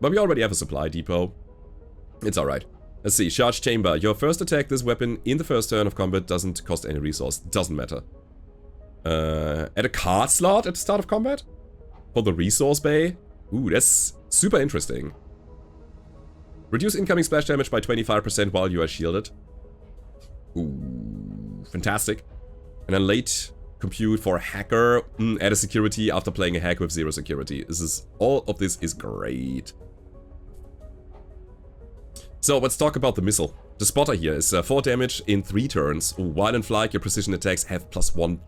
But we already have a supply depot. It's alright. Let's see, charge chamber. Your first attack, this weapon in the first turn of combat doesn't cost any resource. Doesn't matter. Add a card slot at the start of combat? For the resource bay? Ooh, that's super interesting. Reduce incoming splash damage by 25% while you are shielded. Ooh, fantastic. And then late compute for hacker. Add a security after playing a hack with 0 security. All of this is great. So let's talk about the missile. The spotter here is 4 damage in 3 turns. While in flight, your precision attacks have +1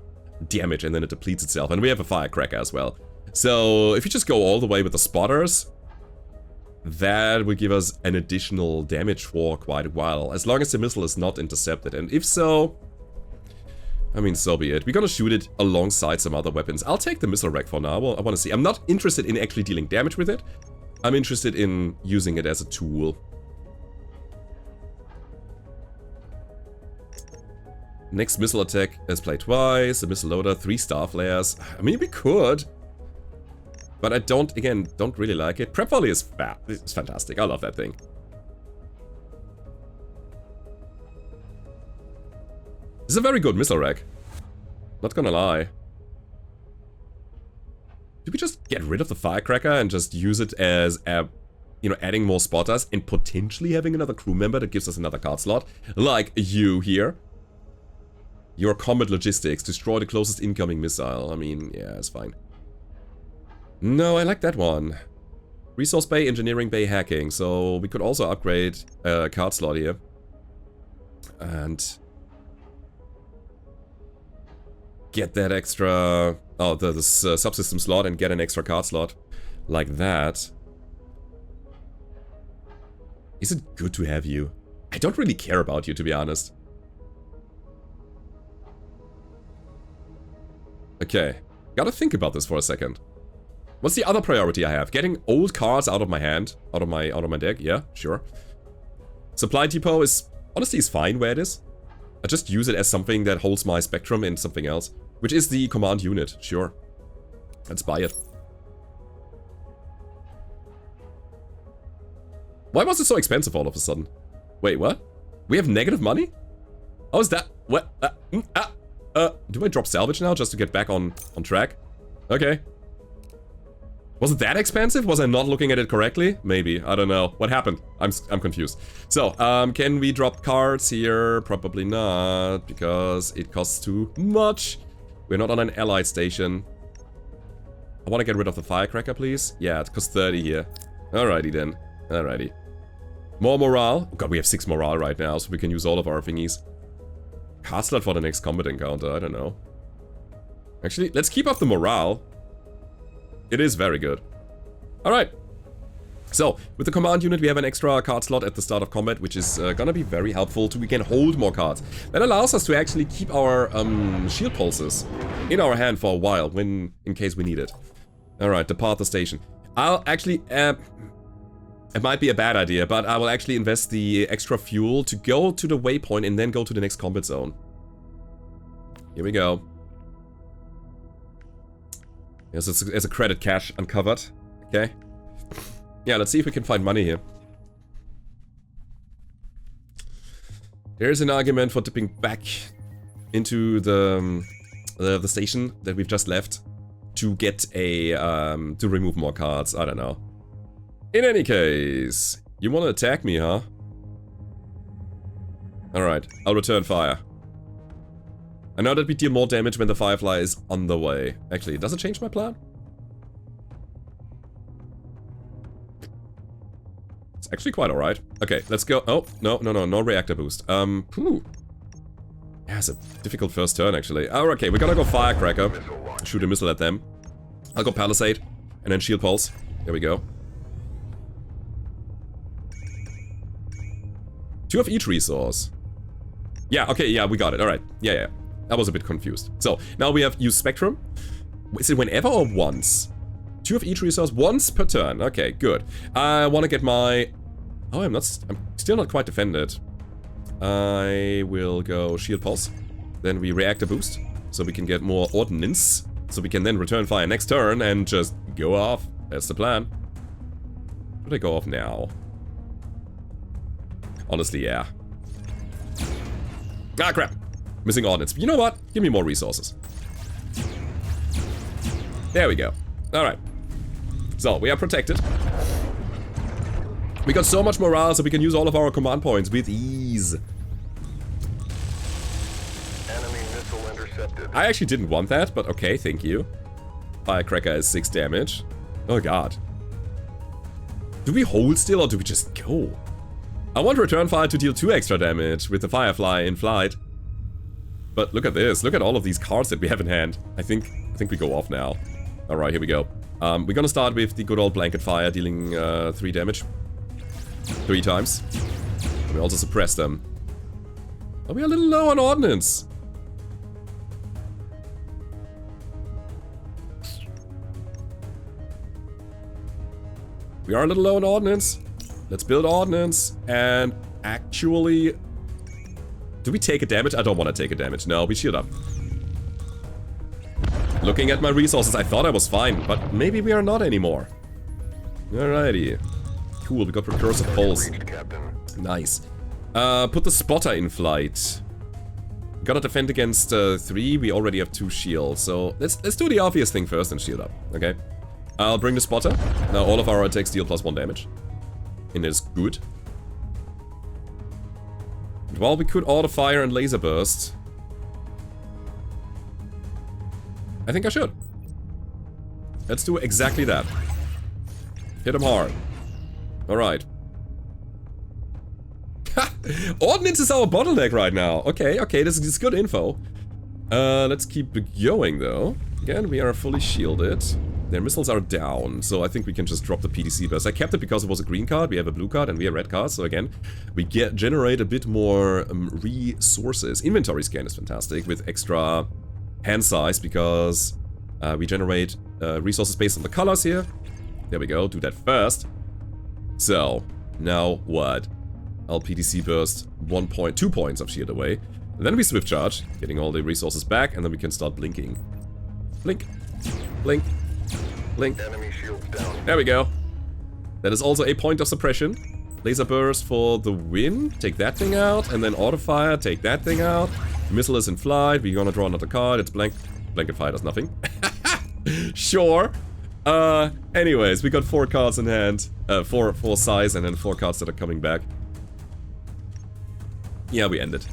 damage and then it depletes itself. And we have a firecracker as well. So if you just go all the way with the spotters, that will give us an additional damage for quite a while. As long as the missile is not intercepted. And if so, I mean, so be it. We're gonna shoot it alongside some other weapons. I'll take the missile rack for now. I want to see. I'm not interested in actually dealing damage with it. I'm interested in using it as a tool. Next missile attack is played twice. The missile loader, 3 star flares. I mean, we could. But I don't really like it. Prep volley is it's fantastic. I love that thing. This is a very good missile rack. Not gonna lie. Did we just get rid of the firecracker and just use it as a, you know, adding more spotters and potentially having another crew member that gives us another card slot? Like you here. Your combat logistics. Destroy the closest incoming missile. I mean, yeah, it's fine. No, I like that one. Resource bay, engineering bay, hacking. So we could also upgrade a card slot here. And get that extra... Oh, this subsystem slot and get an extra card slot. Like that. Is it good to have you? I don't really care about you, to be honest. Okay. Gotta think about this for a second. What's the other priority I have? Getting old cards out of my hand, out of my deck. Yeah, sure. Supply depot is honestly fine where it is. I just use it as something that holds my spectrum in something else, which is the command unit. Sure. Let's buy it. Why was it so expensive all of a sudden? Wait, what? We have negative money? How is that? What? Do I drop salvage now just to get back on track? Okay. Was it that expensive? Was I not looking at it correctly? Maybe. I don't know. What happened? I'm confused. So, can we drop cards here? Probably not, because it costs too much. We're not on an allied station. I want to get rid of the firecracker, please. Yeah, it costs 30 here. Alrighty then. Alrighty. More morale. Oh god, we have 6 morale right now, so we can use all of our thingies. Card slot for the next combat encounter, I don't know. Actually, let's keep up the morale. It is very good. Alright. So, with the command unit, we have an extra card slot at the start of combat, which is gonna be very helpful we can hold more cards. That allows us to actually keep our shield pulses in our hand for a while, in case we need it. Alright, depart the station. I'll actually, it might be a bad idea, but I will actually invest the extra fuel to go to the waypoint and then go to the next combat zone. Here we go. Yes, there's a credit cache uncovered. Okay. Yeah, let's see if we can find money here. There's an argument for dipping back into the station that we've just left to get a to remove more cards. I don't know. In any case, you want to attack me, huh? All right, I'll return fire. I know that we deal more damage when the Firefly is on the way. Actually, does it change my plan? It's actually quite alright. Okay, let's go. Oh, no reactor boost. Yeah, it's a difficult first turn, actually. Oh, okay, we're gonna go Firecracker. Shoot a missile at them. I'll go Palisade, and then Shield Pulse. There we go. 2 of each resource. Yeah, okay, yeah, we got it. Alright, yeah. I was a bit confused. So, now we have use Spectrum. Is it whenever or once? 2 of each resource, once per turn. Okay, good. I want to get my... Oh, I'm still not quite defended. I will go Shield Pulse. Then we Reactor Boost, so we can get more Ordnance. So we can then return fire next turn and just go off. That's the plan. Should I go off now? Honestly, yeah. Ah, crap. Missing Ordnance. You know what? Give me more resources. There we go. Alright. So, we are protected. We got so much morale, so we can use all of our command points with ease. Enemy missile intercepted. I actually didn't want that, but okay, thank you. Firecracker is 6 damage. Oh god. Do we hold still or do we just go? I want return fire to deal 2 extra damage with the Firefly in flight. But look at this. Look at all of these cards that we have in hand. I think we go off now. Alright, here we go. We're gonna start with the good old Blanket Fire, dealing 3 damage. 3 times. And we also suppress them. Oh, we're a little low on Ordnance. We are a little low on Ordnance. Let's build Ordnance. And actually... Do we take a damage? I don't want to take a damage. No, we shield up. Looking at my resources, I thought I was fine, but maybe we are not anymore. Alrighty. Cool, we got Recursive Pulse. Nice. Put the Spotter in flight. Gotta defend against 3, we already have 2 shields, so let's do the obvious thing first and shield up, okay? I'll bring the Spotter. Now all of our attacks deal +1 damage. And it's good. Well, we could auto fire and laser burst. I think I should. Let's do exactly that. Hit him hard. Alright. Ordnance is our bottleneck right now. Okay, this is good info. Let's keep going though. Again, we are fully shielded. Their missiles are down, so I think we can just drop the PDC burst. I kept it because it was a green card, we have a blue card, and we have a red card, so again, we generate a bit more resources. Inventory scan is fantastic, with extra hand size, because we generate resources based on the colors here. There we go, do that first. So, now what? I'll PDC burst 2 points of shield away. And then we swift charge, getting all the resources back, and then we can start blinking. Blink, blink. Blink. Enemy shields down. There we go. That is also a point of suppression. Laser burst for the win. Take that thing out. And then auto fire. Take that thing out. Missile is in flight. We're gonna draw another card. It's Blanket fire does nothing. Sure. Anyways, we got 4 cards in hand. 4 size and then 4 cards that are coming back. Yeah, we ended.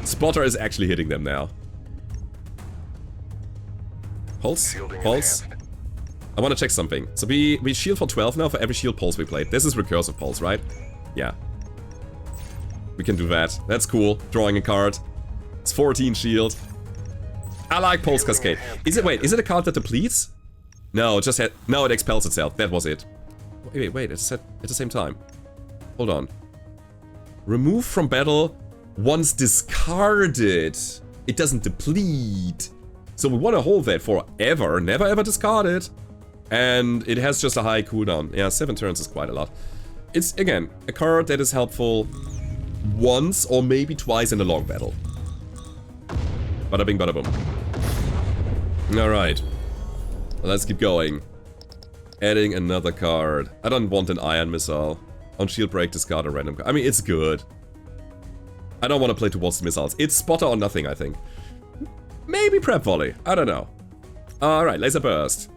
Spotter is actually hitting them now. Pulse. Pulse. I want to check something. So we shield for 12 now for every shield pulse we played. This is recursive pulse, right? Yeah. We can do that. That's cool. Drawing a card. It's 14 shield. I like Pulse Cascade. Is it, wait, is it a card that depletes? No, it just had, no, it expels itself. That was it. Wait, it's at the same time. Hold on. Remove from battle once discarded. It doesn't deplete. So we want to hold that forever. Never ever discard it. And it has just a high cooldown. Yeah, 7 turns is quite a lot. It's, again, a card that is helpful once or maybe twice in a long battle. Bada bing, bada boom. Alright. Let's keep going. Adding another card. I don't want an ion missile. On shield break, discard a random card. I mean, it's good. I don't want to play towards the missiles. It's spotter or nothing, I think. Maybe prep volley. I don't know. Alright, laser burst.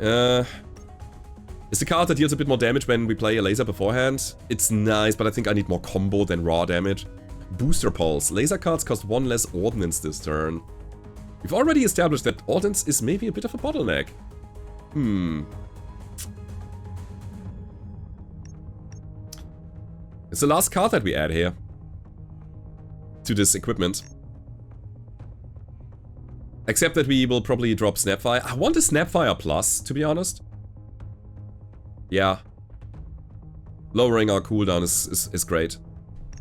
It's the card that deals a bit more damage when we play a laser beforehand. It's nice, but I think I need more combo than raw damage. Booster pulse. Laser cards cost 1 less ordnance this turn. We've already established that ordnance is maybe a bit of a bottleneck. It's the last card that we add here. To this equipment. Except that we will probably drop Snapfire. I want a Snapfire plus, to be honest. Yeah. Lowering our cooldown is great.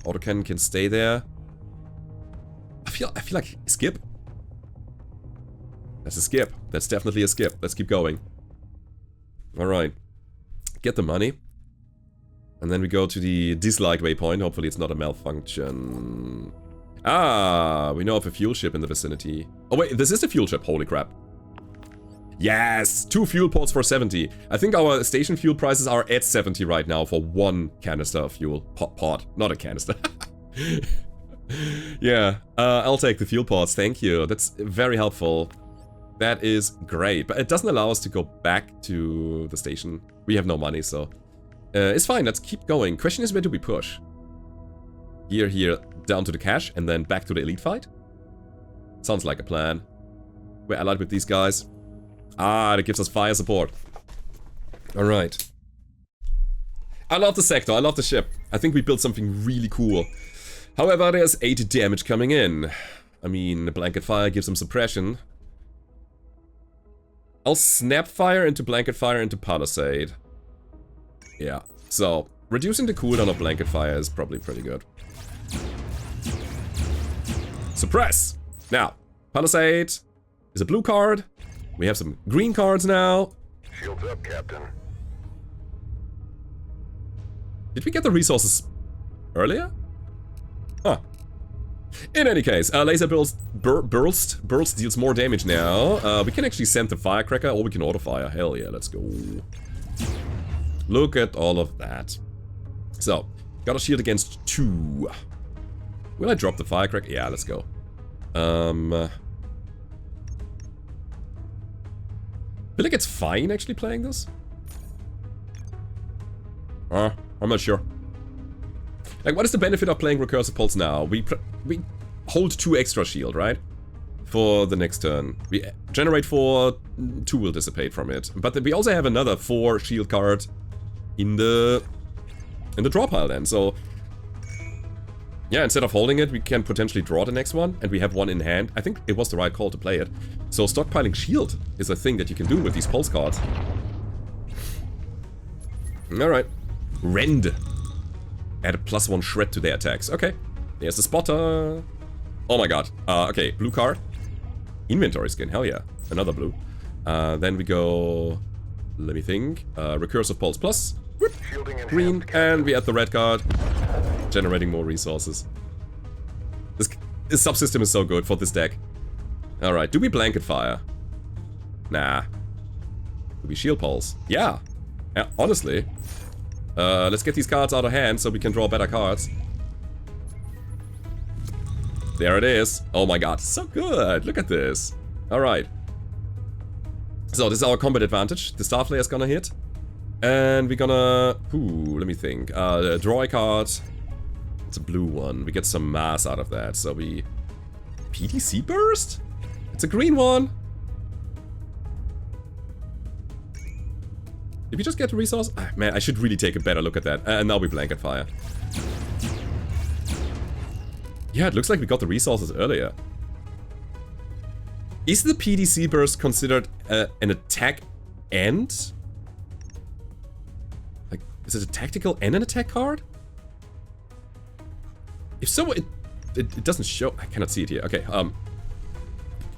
Autocannon can stay there. I feel like skip. That's a skip. That's definitely a skip. Let's keep going. Alright. Get the money. And then we go to the dislike waypoint. Hopefully it's not a malfunction. Ah, we know of a fuel ship in the vicinity. Oh wait, this is a fuel ship. Holy crap. Yes! 2 fuel pods for 70. I think our station fuel prices are at 70 right now for 1 canister of fuel. Pod. Not a canister. Yeah, I'll take the fuel pods. Thank you. That's very helpful. That is great. But it doesn't allow us to go back to the station. We have no money, so... it's fine. Let's keep going. Question is, where do we push? Here, down to the cache, and then back to the elite fight? Sounds like a plan. We're allied with these guys. Ah, that gives us fire support. Alright. I love the sector, I love the ship. I think we built something really cool. However, there's 80 damage coming in. I mean, the blanket fire gives them suppression. I'll snap fire into blanket fire into palisade. Yeah, so reducing the cooldown of blanket fire is probably pretty good. Suppress! Now, palisade is a blue card. We have some green cards now. Shields up, Captain. Did we get the resources earlier? Huh. In any case, laser burst deals more damage now. We can actually send the firecracker or we can auto fire. Hell yeah, let's go. Look at all of that. So, got a shield against 2. Will I drop the firecracker? Yeah, let's go. I feel like it's fine actually playing this. I'm not sure. Like, what is the benefit of playing Recursive Pulse now? We hold 2 extra shield, right? For the next turn. We generate 4, 2 will dissipate from it. But then we also have another 4 shield card in the draw pile then, so... Yeah, instead of holding it, we can potentially draw the next one, and we have 1 in hand. I think it was the right call to play it. So stockpiling shield is a thing that you can do with these pulse cards. Alright. Rend. Add a +1 shred to their attacks. Okay. There's the spotter. Oh my god. Okay, blue card. Inventory skin, hell yeah. Another blue. Then we go... Let me think. Recursive Pulse plus. Whoop, green, and we add the red card. Generating more resources. This subsystem is so good for this deck. Alright, do we blanket fire? Nah. Do we shield pulse? Yeah. Honestly. Let's get these cards out of hand so we can draw better cards. There it is. Oh my god, so good. Look at this. Alright. So this is our combat advantage. The Starflare is gonna hit. And we're gonna... Ooh, let me think. Draw a card. It's a blue one. We get some mass out of that. So we... PTC burst? It's a green one. Did we just get the resource? Ah, man, I should really take a better look at that. And now we blanket fire. Yeah, it looks like we got the resources earlier. Is the PDC burst considered an attack and? Like, is it a tactical and an attack card? If so, it doesn't show. I cannot see it here. Okay,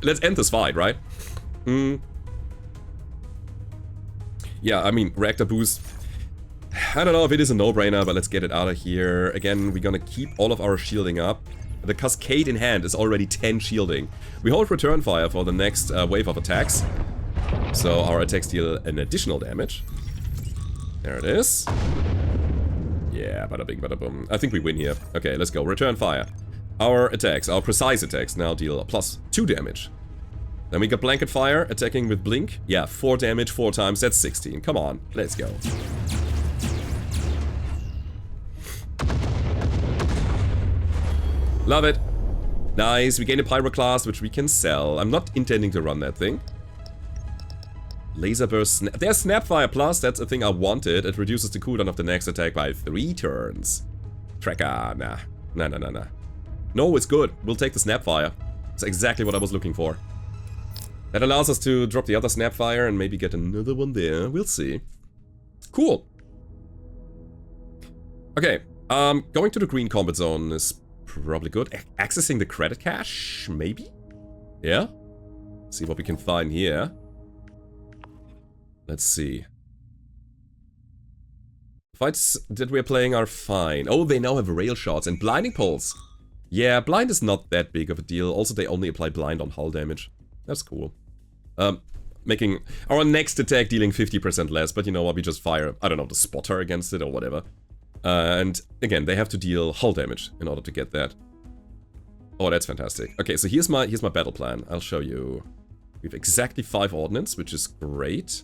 let's end this fight, right? Yeah, I mean, reactor boost. I don't know if it is a no-brainer, but let's get it out of here. Again, we're gonna keep all of our shielding up. The Cascade in hand is already 10 shielding. We hold return fire for the next wave of attacks. So our attacks deal an additional damage. There it is. Yeah, bada bing, bada boom. I think we win here. Okay, let's go. Return fire. Our attacks, our precise attacks, now deal +2 damage. Then we got blanket fire, attacking with blink. Yeah, 4 damage 4 times, that's 16. Come on, let's go. Love it. Nice, we gain a pyroclast, which we can sell. I'm not intending to run that thing. Laser burst, there's Snapfire Plus, that's a thing I wanted. It reduces the cooldown of the next attack by 3 turns. Tracker, nah. Nah. No, it's good. We'll take the Snapfire. It's exactly what I was looking for. That allows us to drop the other Snapfire and maybe get another one there. We'll see. Cool. Okay, going to the green combat zone is probably good. Accessing the credit cache, maybe? Yeah? See what we can find here. Let's see. Fights that we're playing are fine. Oh, they now have rail shots and blinding pulse. Yeah, blind is not that big of a deal. Also, they only apply blind on hull damage. That's cool. Making our next attack dealing 50% less, but you know what, we just fire, I don't know, the spotter against it or whatever. And again, they have to deal hull damage in order to get that. Oh, that's fantastic. Okay, so here's my battle plan. I'll show you. We have exactly 5 ordnance, which is great.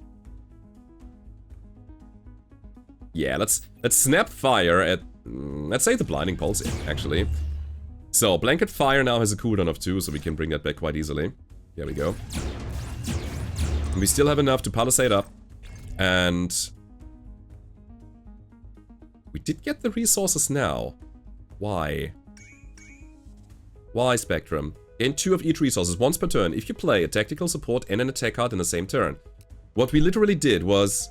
Yeah, let's snap fire at, let's say the blinding pulse, actually. So, blanket fire now has a cooldown of 2, so we can bring that back quite easily. There we go. And we still have enough to palisade up. And we did get the resources now. Why? Why, Spectrum? Gain 2 of each resources once per turn if you play a tactical support and an attack card in the same turn. What we literally did was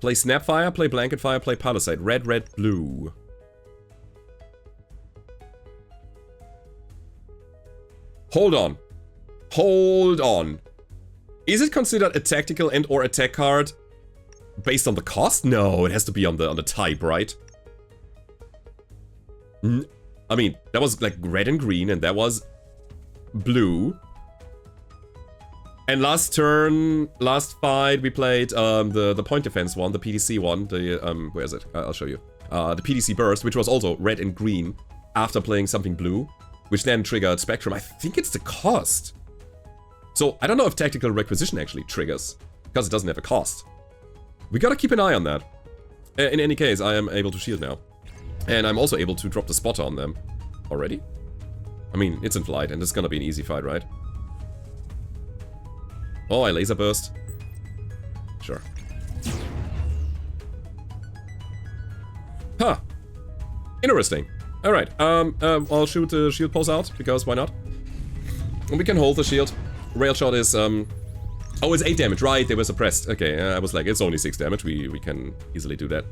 play Snapfire, play Blanket Fire, play Palisade. Red, red, blue. Hold on. Hold on. Is it considered a tactical and or attack card based on the cost? No, it has to be on the type, right? I mean, that was like red and green, and that was blue. And last turn, last fight, we played the point defense one, the PDC one, the where is it? I'll show you. The PDC burst, which was also red and green after playing something blue, which then triggered Spectrum. I think it's the cost. So I don't know if tactical requisition actually triggers, because it doesn't have a cost. We gotta keep an eye on that. In any case, I am able to shield now. And I'm also able to drop the spotter on them. Already? I mean, it's in flight, and it's gonna be an easy fight, right? Oh, I laser burst. Sure. Huh. Interesting. Alright, I'll shoot the shield pulse out, because why not? And we can hold the shield. Rail shot is, oh, it's 8 damage, right, they were suppressed. Okay, I was like, it's only 6 damage, we can easily do that.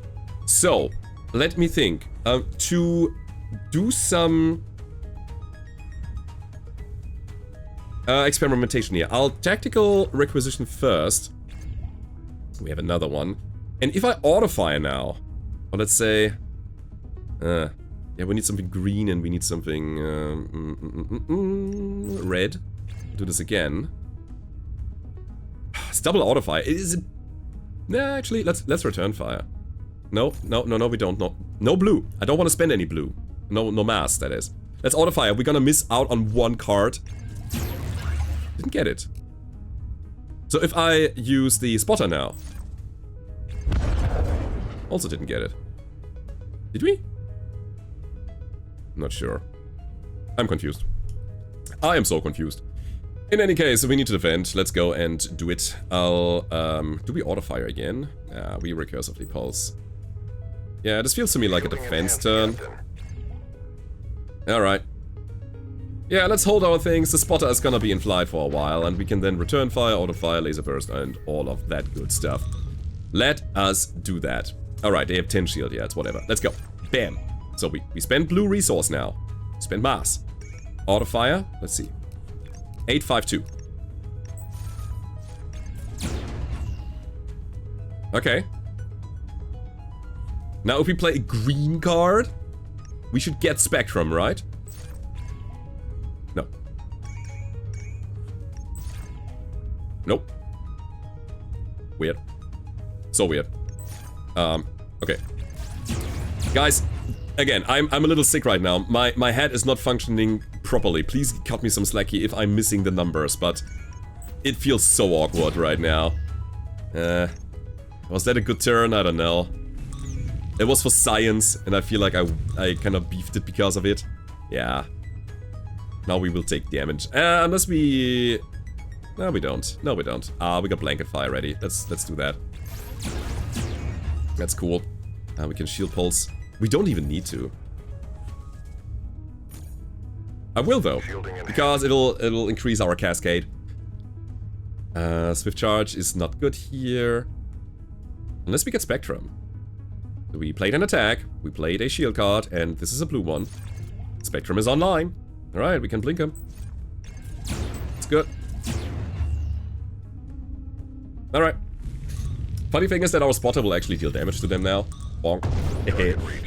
So, let me think. To do some experimentation here. I'll tactical requisition first. We have another one. And if I auto-fire now, or let's say, yeah, we need something green and we need something red. Do this again. It's double auto-fire. Is it? Nah, actually, let's return fire. No, we don't. No blue. I don't want to spend any blue. No mass, that is. Let's auto-fire. We're gonna miss out on one card. Didn't get it. So if I use the spotter now. Also didn't get it. Did we? Not sure. I'm confused. I am so confused. In any case, we need to defend. Let's go and do it. I'll, do we auto-fire again? We recursively pulse. Yeah, this feels to me like a defense turn. Alright. Yeah, let's hold our things. The spotter is gonna be in flight for a while, and we can then return fire, auto fire, laser burst, and all of that good stuff. Let us do that. Alright, they have 10 shield, yeah, it's whatever. Let's go. Bam. So we spend blue resource now. Spend mass. Auto fire, let's see. 852. Okay. Now if we play a green card, we should get Spectrum, right? No. Nope. Weird. So weird. Okay. Guys, again, I'm a little sick right now. My head is not functioning properly. Please cut me some slack here if I'm missing the numbers, but it feels so awkward right now. Was that a good turn? I don't know. It was for science, and I feel like I kind of beefed it because of it. Yeah. Now we will take damage. Unless we... No, we don't. No, we don't. We got blanket fire ready. Let's do that. That's cool. We can shield pulse. We don't even need to. I will though, because it'll increase our cascade. Swift charge is not good here. Unless we get Spectrum. We played an attack, we played a shield card, and this is a blue one. Spectrum is online. Alright, we can blink him. It's good. Alright. Funny thing is that our spotter will actually deal damage to them now. Bonk.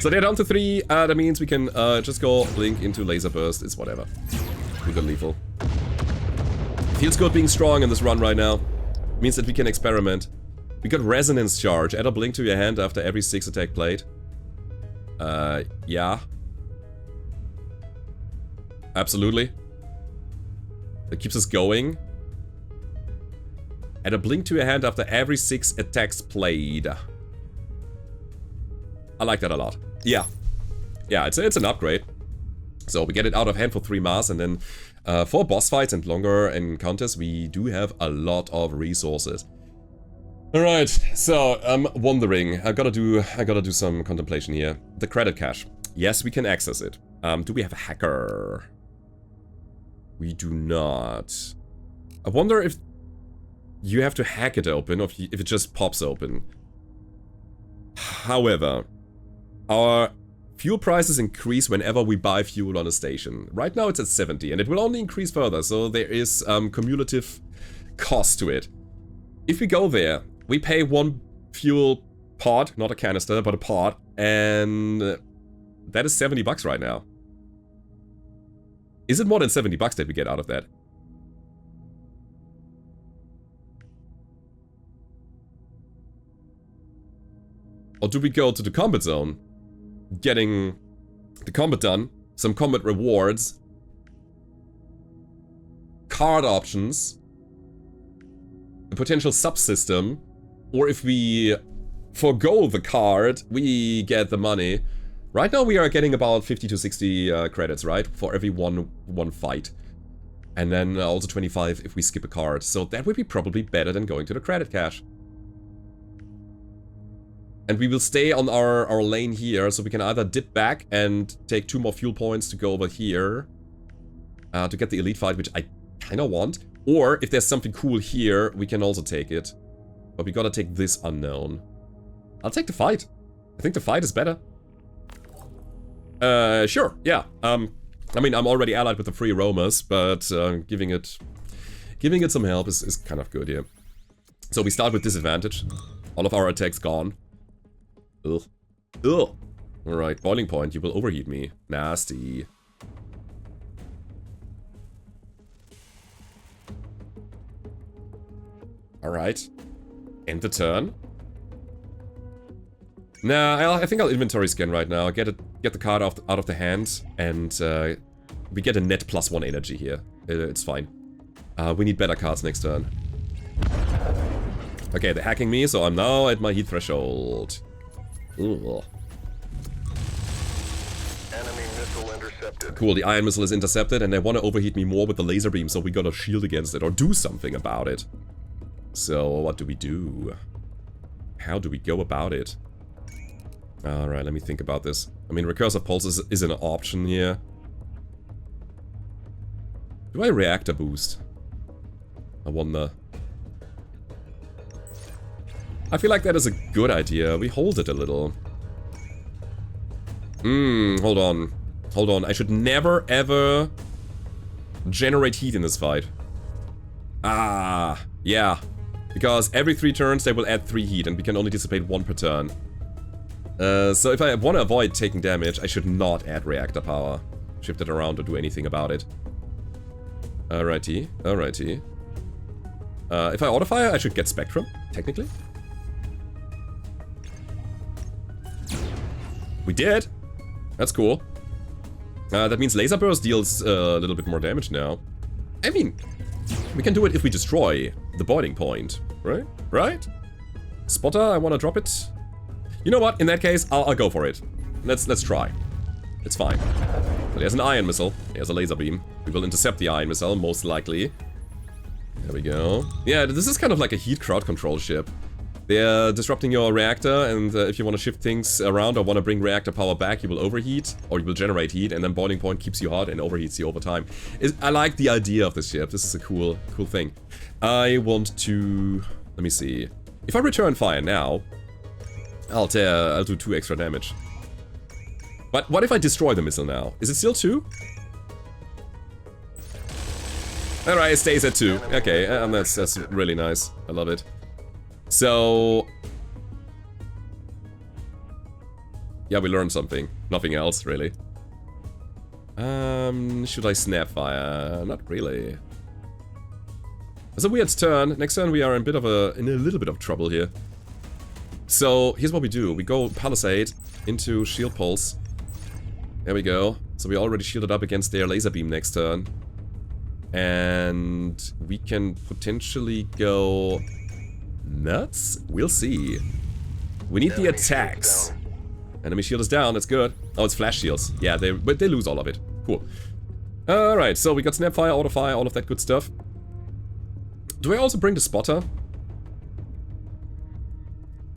So they're down to 3. That means we can just go blink into laser burst. It's whatever. We got lethal. Feels good being strong in this run right now. Means that we can experiment. We got resonance charge. Add a blink to your hand after every 6 attack played. Yeah. Absolutely. That keeps us going. Add a blink to your hand after every 6 attacks played. I like that a lot. Yeah. Yeah, it's an upgrade. So we get it out of hand for 3 mass, and then for boss fights and longer encounters, we do have a lot of resources. Alright, so I'm wondering, I gotta do some contemplation here. The credit cache. Yes, we can access it. Do we have a hacker? We do not. I wonder if you have to hack it open, or if it just pops open. However, our fuel prices increase whenever we buy fuel on a station. Right now it's at 70, and it will only increase further, so there is cumulative cost to it. If we go there, we pay 1 fuel pod, not a canister, but a pod, and that is 70 bucks right now. Is it more than 70 bucks that we get out of that? Or do we go to the combat zone, getting the combat done, some combat rewards, card options, a potential subsystem, or if we forgo the card, we get the money. Right now we are getting about 50 to 60 credits, right? For every one fight. And then also 25 if we skip a card. So that would be probably better than going to the credit cache. And we will stay on our lane here, so we can either dip back and take 2 more fuel points to go over here. To get the elite fight, which I kinda want. Or, if there's something cool here, we can also take it. But we gotta take this unknown. I'll take the fight. I think the fight is better. Sure, yeah. I mean, I'm already allied with the free roamers, but giving it some help is kind of good, yeah. So we start with disadvantage. All of our attacks gone. Ugh. Ugh. Alright, boiling point, you will overheat me. Nasty. Alright. End the turn. Nah, I think I'll inventory scan right now. Get the card out of the hand, and we get a net +1 energy here. It's fine. We need better cards next turn. Okay, they're hacking me, so I'm now at my heat threshold. Ugh. Enemy missile intercepted. Cool, the iron missile is intercepted, and they want to overheat me more with the laser beam, so we gotta shield against it or do something about it. So, what do we do? How do we go about it? Alright, let me think about this. I mean, recursive pulse is an option here. Do I reactor boost? I wonder. I feel like that is a good idea. We hold it a little. Hold on. Hold on. I should never, ever generate heat in this fight. Ah, yeah. Because every 3 turns they will add 3 heat and we can only dissipate 1 per turn. So if I want to avoid taking damage, I should not add reactor power. Shift it around or do anything about it. Alrighty, alrighty. If I autofire, I should get Spectrum, technically. We did! That's cool. That means Laser Burst deals a little bit more damage now. I mean, we can do it if we destroy the boiling point, right? Right? Spotter, I want to drop it. You know what? In that case, I'll go for it. Let's try. It's fine. So there's an ion missile. There's a laser beam. We will intercept the ion missile, most likely. There we go. Yeah, this is kind of like a heat crowd control ship. They're disrupting your reactor, and if you want to shift things around or want to bring reactor power back, you will overheat, or you will generate heat, and then boiling point keeps you hot and overheats you over time. I like the idea of this ship. This is a cool thing. I want to... Let me see. If I return fire now, I'll do 2 extra damage. But what if I destroy the missile now? Is it still 2? Alright, it stays at 2. Okay, and that's really nice. I love it. So... yeah, we learned something. Nothing else, really. Should I snap fire? Not really. It's a weird turn. Next turn we are in a little bit of trouble here. So, here's what we do. We go Palisade into Shield Pulse. There we go. So we already shielded up against their laser beam next turn. And we can potentially go... nuts? We'll see. We need the attacks. Enemy shield is down, that's good. Oh, it's flash shields. Yeah, but they lose all of it. Cool. Alright, so we got Snapfire, Autofire, all of that good stuff. Do I also bring the Spotter?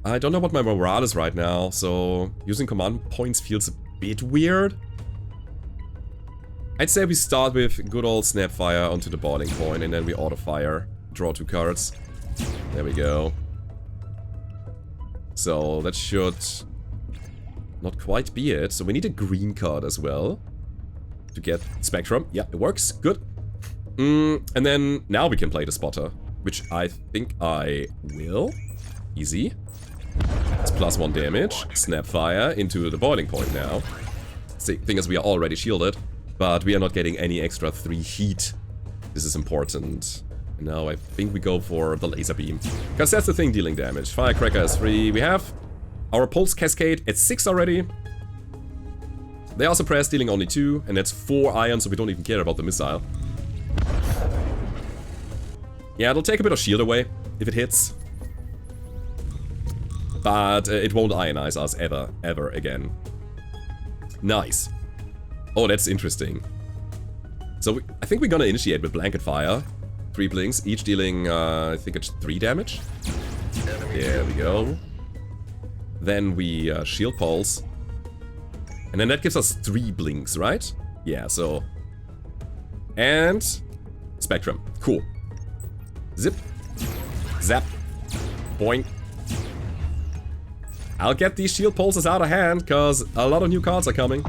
I don't know what my morale is right now, so using command points feels a bit weird. I'd say we start with good old Snapfire onto the boiling point, and then we Autofire. Draw 2 cards. There we go. So that should not quite be it. So we need a green card as well to get Spectrum. Yeah, it works. Good. And then now we can play the Spotter, which I think I will. Easy. It's +1 damage. Snapfire into the boiling point now. See, thing is we are already shielded, but we are not getting any extra 3 heat. This is important. Now I think we go for the laser beam, because that's the thing dealing damage. Firecracker is 3. We have our Pulse Cascade at 6 already. They are suppressed, dealing only 2, and that's 4 iron, so we don't even care about the missile. Yeah, it'll take a bit of shield away if it hits. But it won't ionize us ever again. Nice. Oh, that's interesting. So I think we're gonna initiate with Blanket Fire. 3 blinks, each dealing, I think it's 3 damage. There we go. Then we Shield Pulse. And then that gives us 3 blinks, right? Yeah, so... and... Spectrum. Cool. Zip. Zap. Boing. I'll get these Shield Pulses out of hand, because a lot of new cards are coming.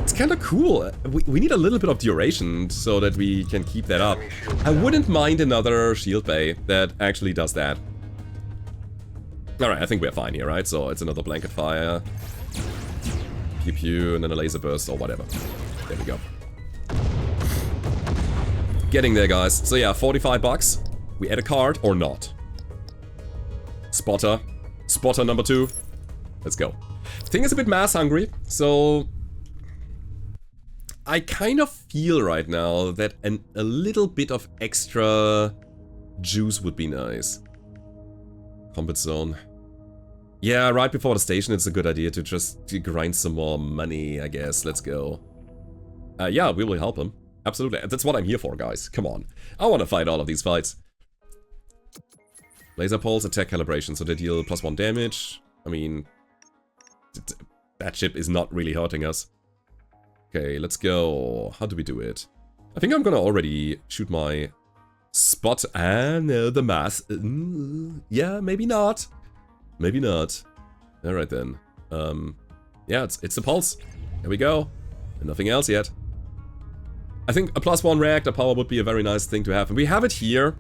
It's kind of cool. We need a little bit of duration so that we can keep that up. I wouldn't mind another Shield Bay that actually does that. Alright, I think we're fine here, right? So it's another Blanket Fire. Pew pew, and then a Laser Burst or whatever. There we go. Getting there, guys. So yeah, 45 bucks. We add a card or not. Spotter. Spotter number 2. Let's go. Thing is a bit mass hungry, so... I kind of feel right now that a little bit of extra juice would be nice. Combat zone. Yeah, right before the station it's a good idea to just grind some more money, I guess. Let's go. Yeah, we will help him. Absolutely. That's what I'm here for, guys. Come on. I want to fight all of these fights. Laser Pulse, attack calibration, so they deal +1 damage. I mean, that ship is not really hurting us. Okay, let's go. How do we do it? I think I'm gonna already shoot my spot and the mass. Yeah, maybe not. Maybe not. Alright then. Yeah, it's the pulse. There we go. And nothing else yet. I think a +1 reactor power would be a very nice thing to have. And we have it here.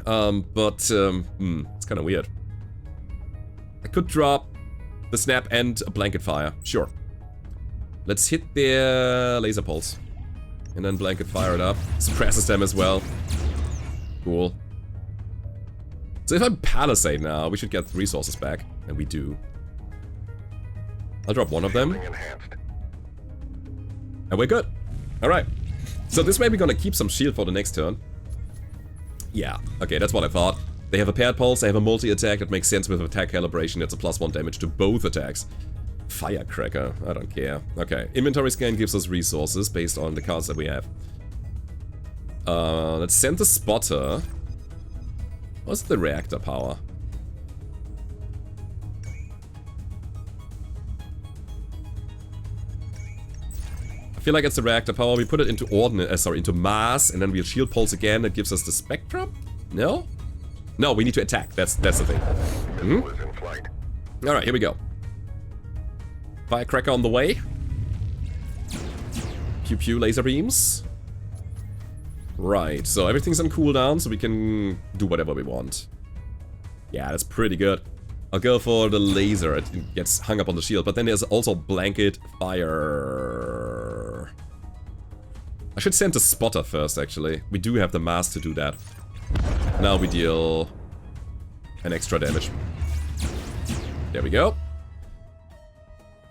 But it's kind of weird. I could drop the snap and a blanket fire. Sure. Let's hit their laser pulse. And then blanket fire it up. Suppresses them as well. Cool. So if I palisade now, we should get resources back. And we do. I'll drop one of them. And we're good. Alright. So this way we're gonna keep some shield for the next turn. Yeah, okay, that's what I thought. They have a paired pulse, they have a multi-attack, that makes sense with attack calibration, it's a +1 damage to both attacks. Firecracker, I don't care. Okay, inventory scan gives us resources based on the cards that we have. Let's send the spotter. What's the reactor power? I feel like it's the reactor power. We put it into into mass, and then we'll shield pulse again. That gives us the spectrum. No, no, we need to attack. That's the thing. All right, here we go. Firecracker on the way. Pew pew laser beams. Right, so everything's on cooldown, so we can do whatever we want. Yeah, that's pretty good. I'll go for the laser. It gets hung up on the shield, but then there's also blanket fire. I should send the spotter first, actually. We do have the mass to do that. Now we deal an extra damage. There we go.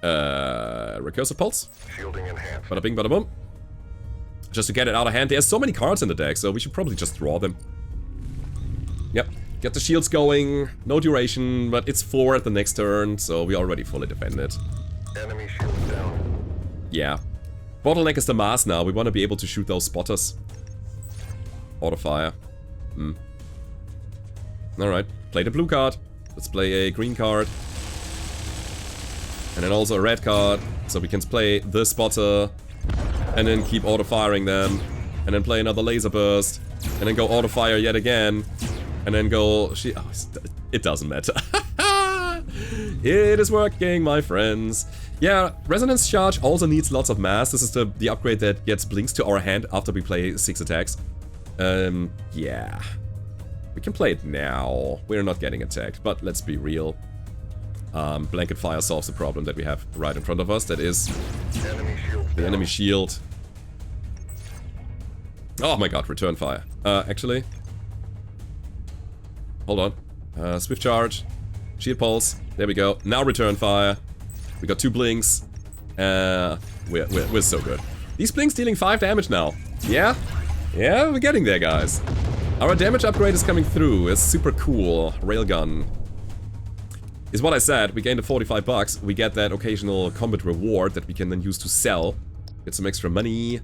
Recursive pulse. Shielding enhanced. Bada bing, bada boom. Just to get it out of hand. There's so many cards in the deck, so we should probably just draw them. Yep. Get the shields going, no duration, but it's 4 at the next turn, so we already fully defended. Enemy shield down. Yeah. Bottleneck is the mass now, we want to be able to shoot those spotters. Auto fire. Alright, play the blue card. Let's play a green card. And then also a red card, so we can play the spotter. And then keep auto firing them. And then play another laser burst. And then go auto fire yet again. And then go... it doesn't matter. It is working, my friends. Yeah, Resonance Charge also needs lots of mass. This is the upgrade that gets blinks to our hand after we play 6 attacks. Yeah. We can play it now. We're not getting attacked, but let's be real. Blanket Fire solves the problem that we have right in front of us. That is the enemy shield. Oh my god, return fire. Actually... Hold on. Swift charge. Shield pulse. There we go. Now return fire. We got 2 blinks. We're so good. These blinks dealing 5 damage now. Yeah? Yeah, we're getting there, guys. Our damage upgrade is coming through. It's super cool. Railgun. Is what I said. We gained the 45 bucks. We get that occasional combat reward that we can then use to sell. Get some extra money.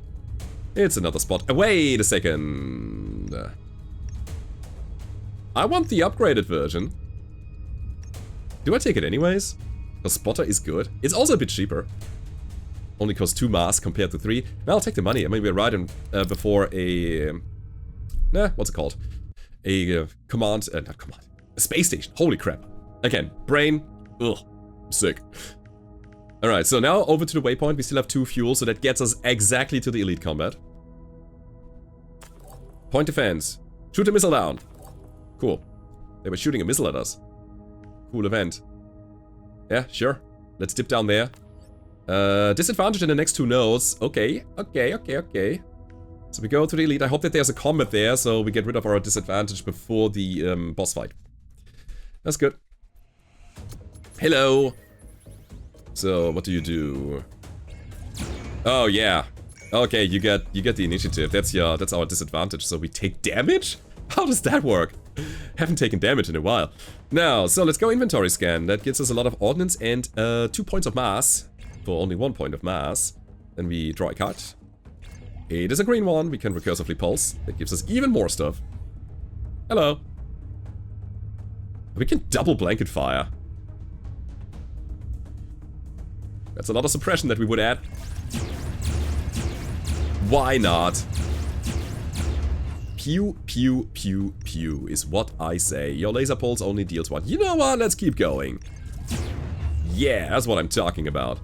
It's another spot. Wait a second. I want the upgraded version. Do I take it anyways? The spotter is good. It's also a bit cheaper. Only costs 2 mass compared to 3. Now I'll take the money. I mean, we're right in, before a... what's it called? A command... not command. A space station. Holy crap. Again, brain. Ugh. Sick. Alright, so now over to the waypoint. We still have 2 fuel, so that gets us exactly to the elite combat. Point defense. Shoot a missile down. Cool. They were shooting a missile at us. Cool event. Yeah, sure. Let's dip down there. Disadvantage in the next 2 nodes. Okay. So we go to the elite. I hope that there's a combat there, so we get rid of our disadvantage before the boss fight. That's good. Hello. So, what do you do? Oh, yeah. Okay, you get the initiative. That's our disadvantage. So we take damage? How does that work? Haven't taken damage in a while. Now, so let's go inventory scan. That gives us a lot of ordnance and 2 points of mass. For only 1 point of mass. Then we draw a card. It is a green one. We can recursively pulse. That gives us even more stuff. Hello. We can double blanket fire. That's a lot of suppression that we would add. Why not? Pew, pew, pew, pew is what I say. Your laser pulse only deals one. You know what? Let's keep going. Yeah, that's what I'm talking about.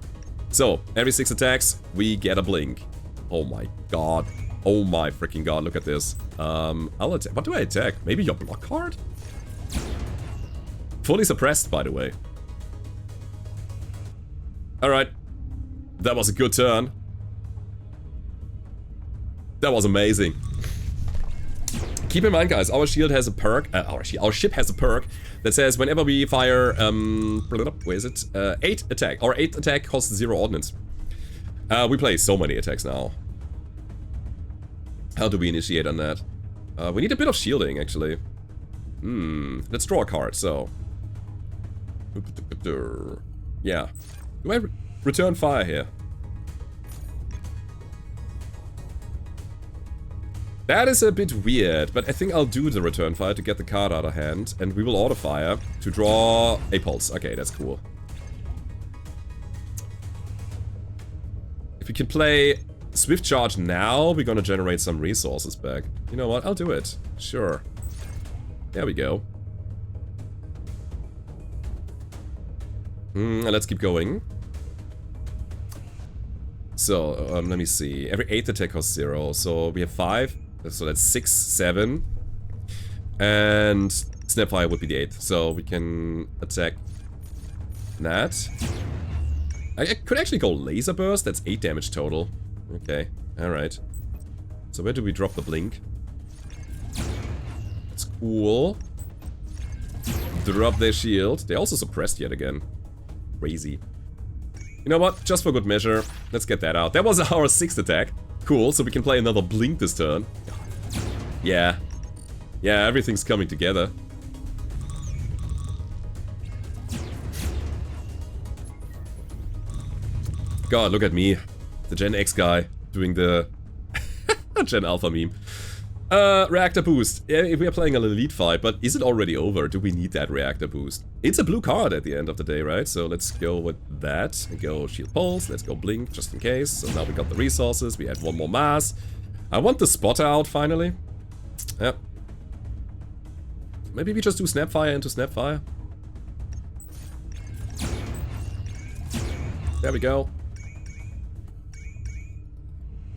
So, every 6 attacks, we get a blink. Oh my god. Oh my freaking god, look at this. I'll attack. What do I attack? Maybe your block card? Fully suppressed, by the way. Alright. That was a good turn. That was amazing. Keep in mind, guys, our shield has a perk. Our ship has a perk that says whenever we fire, where is it? 8 attack. Our 8th attack costs 0 ordnance. We play so many attacks now. How do we initiate on that? We need a bit of shielding, actually. Let's draw a card, so. Yeah. Do I return fire here? That is a bit weird, but I think I'll do the return fire to get the card out of hand, and we will auto fire to draw a pulse. Okay, that's cool. If we can play Swift Charge now, we're gonna generate some resources back. You know what? I'll do it. Sure. There we go. Let's keep going. So, let me see. Every 8th attack costs 0, so we have 5. So that's 6, 7. And Snapfire would be the 8th, so we can attack that. I could actually go Laser Burst, that's 8 damage total. Okay, alright. So where do we drop the blink? That's cool. Drop their shield. They're also suppressed yet again. Crazy. You know what? Just for good measure, let's get that out. That was our 6th attack. Cool, so we can play another blink this turn. Yeah. Yeah, everything's coming together. God, look at me. The Gen X guy doing the Gen Alpha meme. Reactor boost. Yeah, we are playing an elite fight, but is it already over? Do we need that reactor boost? It's a blue card at the end of the day, right? So let's go with that. And go shield pulse. Let's go blink just in case. So now we got the resources. We had 1 more mass. I want the spotter out finally. Yep. Maybe we just do Snapfire into Snapfire. There we go.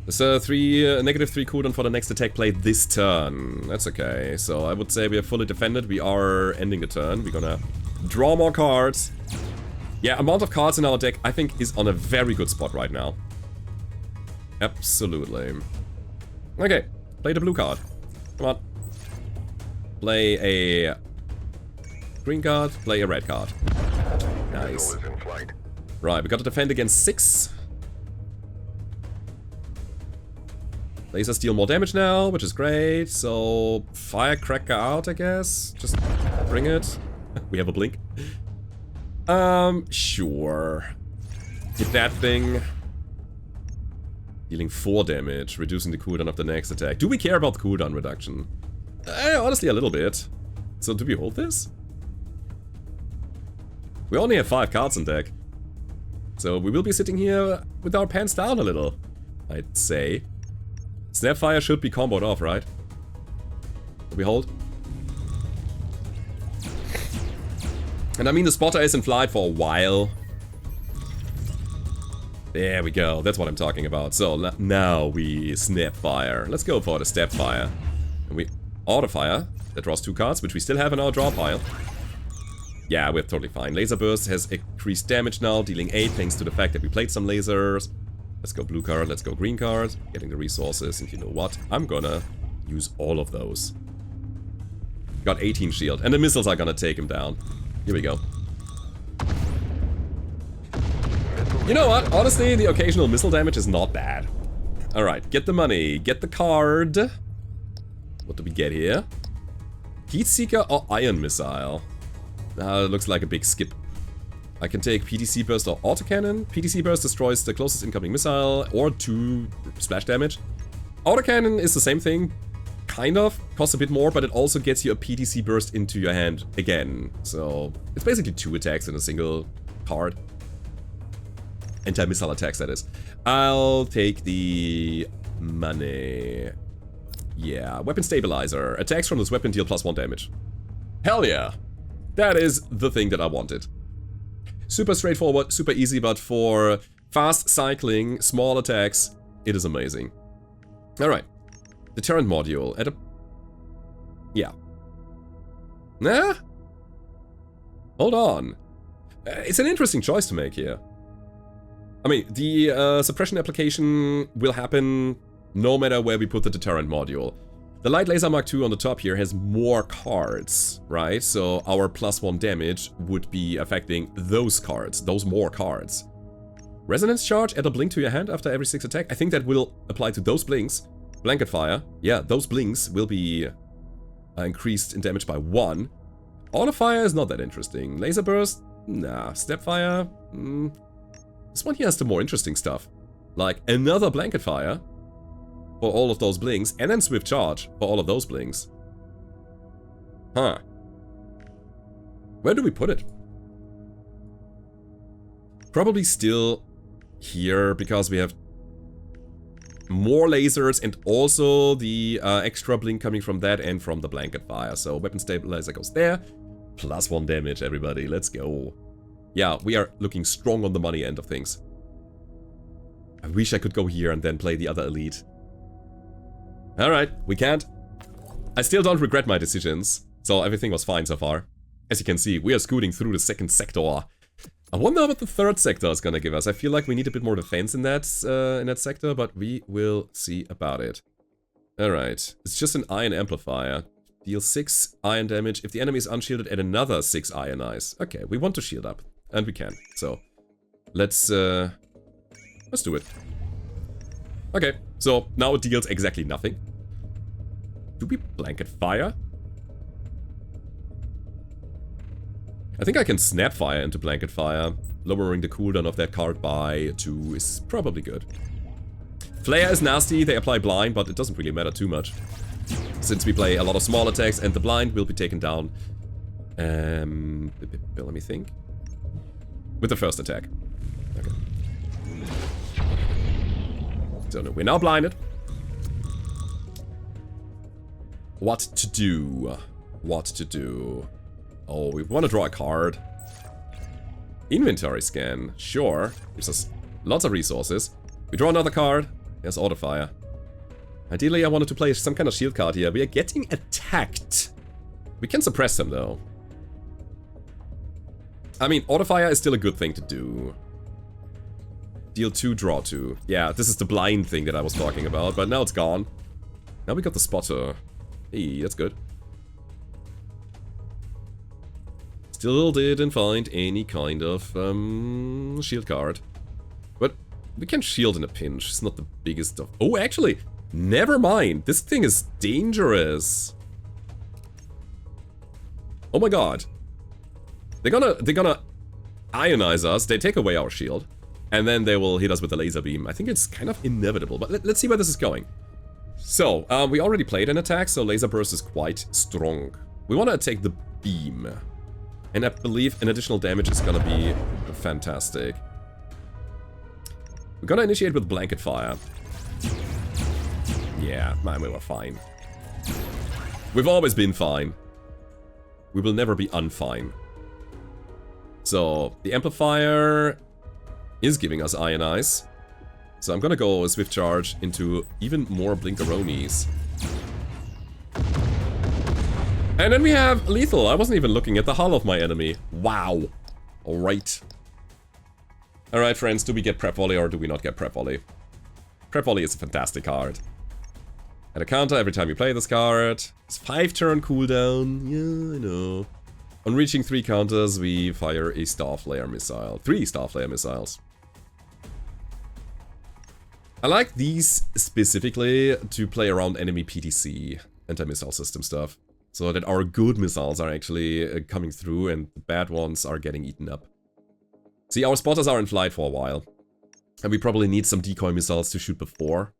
There's a -3 cooldown for the next attack played this turn. That's okay. So I would say we are fully defended. We are ending the turn. We're gonna draw more cards. Yeah, amount of cards in our deck I think is on a very good spot right now. Absolutely. Okay, play the blue card. Come on. Play a green card, play a red card. Nice. Right, we got to defend against 6. Lasers deal more damage now, which is great. So, Firecracker out, I guess. Just bring it. We have a blink. Sure. Hit that thing. Dealing 4 damage, reducing the cooldown of the next attack. Do we care about the cooldown reduction? Honestly, a little bit. So, do we hold this? We only have 5 cards in deck. So, we will be sitting here with our pants down a little, I'd say. Snapfire should be comboed off, right? Do we hold? And I mean, the spotter is in flight for a while. There we go. That's what I'm talking about. So now we Snapfire. Let's go for the Stepfire. And we Autofire. That draws 2 cards, which we still have in our draw pile. Yeah, we're totally fine. Laser Burst has increased damage now, dealing 8 thanks to the fact that we played some lasers. Let's go blue card, let's go green card. Getting the resources, and you know what? I'm gonna use all of those. Got 18 shield, and the missiles are gonna take him down. Here we go. You know what? Honestly, the occasional missile damage is not bad. Alright, get the money, get the card. What do we get here? Heat Seeker or Iron Missile? Looks like a big skip. I can take PTC Burst or Autocannon. PTC Burst destroys the closest incoming missile or 2 splash damage. Autocannon is the same thing, kind of. Costs a bit more, but it also gets you a PTC Burst into your hand again. So it's basically 2 attacks in a single card. Anti-missile attacks, that is. I'll take the Money. Yeah, weapon stabilizer. Attacks from this weapon deal +1 damage. Hell yeah! That is the thing that I wanted. Super straightforward, super easy, but for fast cycling, small attacks, it is amazing. Alright. Deterrent module. At a... Yeah. Nah? Hold on. It's an interesting choice to make here. I mean, the suppression application will happen no matter where we put the deterrent module. The light laser Mark II on the top here has more cards, right? So our +1 damage would be affecting those cards, those more cards. Resonance charge, add a blink to your hand after every 6 attack. I think that will apply to those blinks. Blanket fire, yeah, those blinks will be increased in damage by 1. Auto fire is not that interesting. Laser burst, nah. Step fire, this one here has the more interesting stuff. Like another blanket fire for all of those blinks, and then swift charge for all of those blinks. Huh. Where do we put it? Probably still here, because we have more lasers and also the extra blink coming from that and from the blanket fire. So weapon stabilizer goes there. +1 damage, everybody. Let's go. Yeah, we are looking strong on the money end of things. I wish I could go here and then play the other elite. Alright, we can't. I still don't regret my decisions, so everything was fine so far. As you can see, we are scooting through the second sector. I wonder what the third sector is gonna give us. I feel like we need a bit more defense in that sector, but we will see about it. Alright, it's just an iron amplifier. Deal 6 iron damage. If the enemy is unshielded, add another 6 iron ice. Okay, we want to shield up, and we can. So, let's do it. Okay, so now it deals exactly nothing. Do we blanket fire? I think I can snap fire into blanket fire. Lowering the cooldown of that card by 2 is probably good. Flare is nasty, they apply blind, but it doesn't really matter too much. Since we play a lot of small attacks and the blind will be taken down. Let me think. With the first attack. Okay. So no, we're now blinded. What to do? What to do? Oh, we want to draw a card. Inventory scan, sure. Gives us lots of resources. We draw another card. There's auto fire. Ideally, I wanted to play some kind of shield card here. We are getting attacked. We can suppress them, though. I mean, auto fire is still a good thing to do. Deal 2, draw 2. Yeah, this is the blind thing that I was talking about, but now it's gone. Now we got the spotter. Hey, that's good. Still didn't find any kind of shield card. But we can shield in a pinch. It's not the biggest of... Oh, actually, never mind. This thing is dangerous. Oh my god. They're gonna ionize us. They take away our shield. And then they will hit us with a laser beam. I think it's kind of inevitable, but let's see where this is going. So, we already played an attack, so laser burst is quite strong. We want to attack the beam. And I believe an additional damage is gonna be fantastic. We're gonna initiate with blanket fire. Yeah, man, we were fine. We've always been fine. We will never be unfine. So, the amplifier is giving us iron ice. So I'm gonna go swift charge into even more blinkeronis. And then we have lethal. I wasn't even looking at the hull of my enemy. Wow. Alright. Alright, friends, do we get prep volley or do we not get prep volley? Prep volley is a fantastic card. Add a counter every time you play this card. It's 5-turn cooldown. Yeah, I know. On reaching 3 counters, we fire a Starflare missile. 3 Starflare missiles. I like these specifically to play around enemy PTC, anti-missile system stuff. So that our good missiles are actually coming through and the bad ones are getting eaten up. See, our spotters are in flight for a while. And we probably need some decoy missiles to shoot before.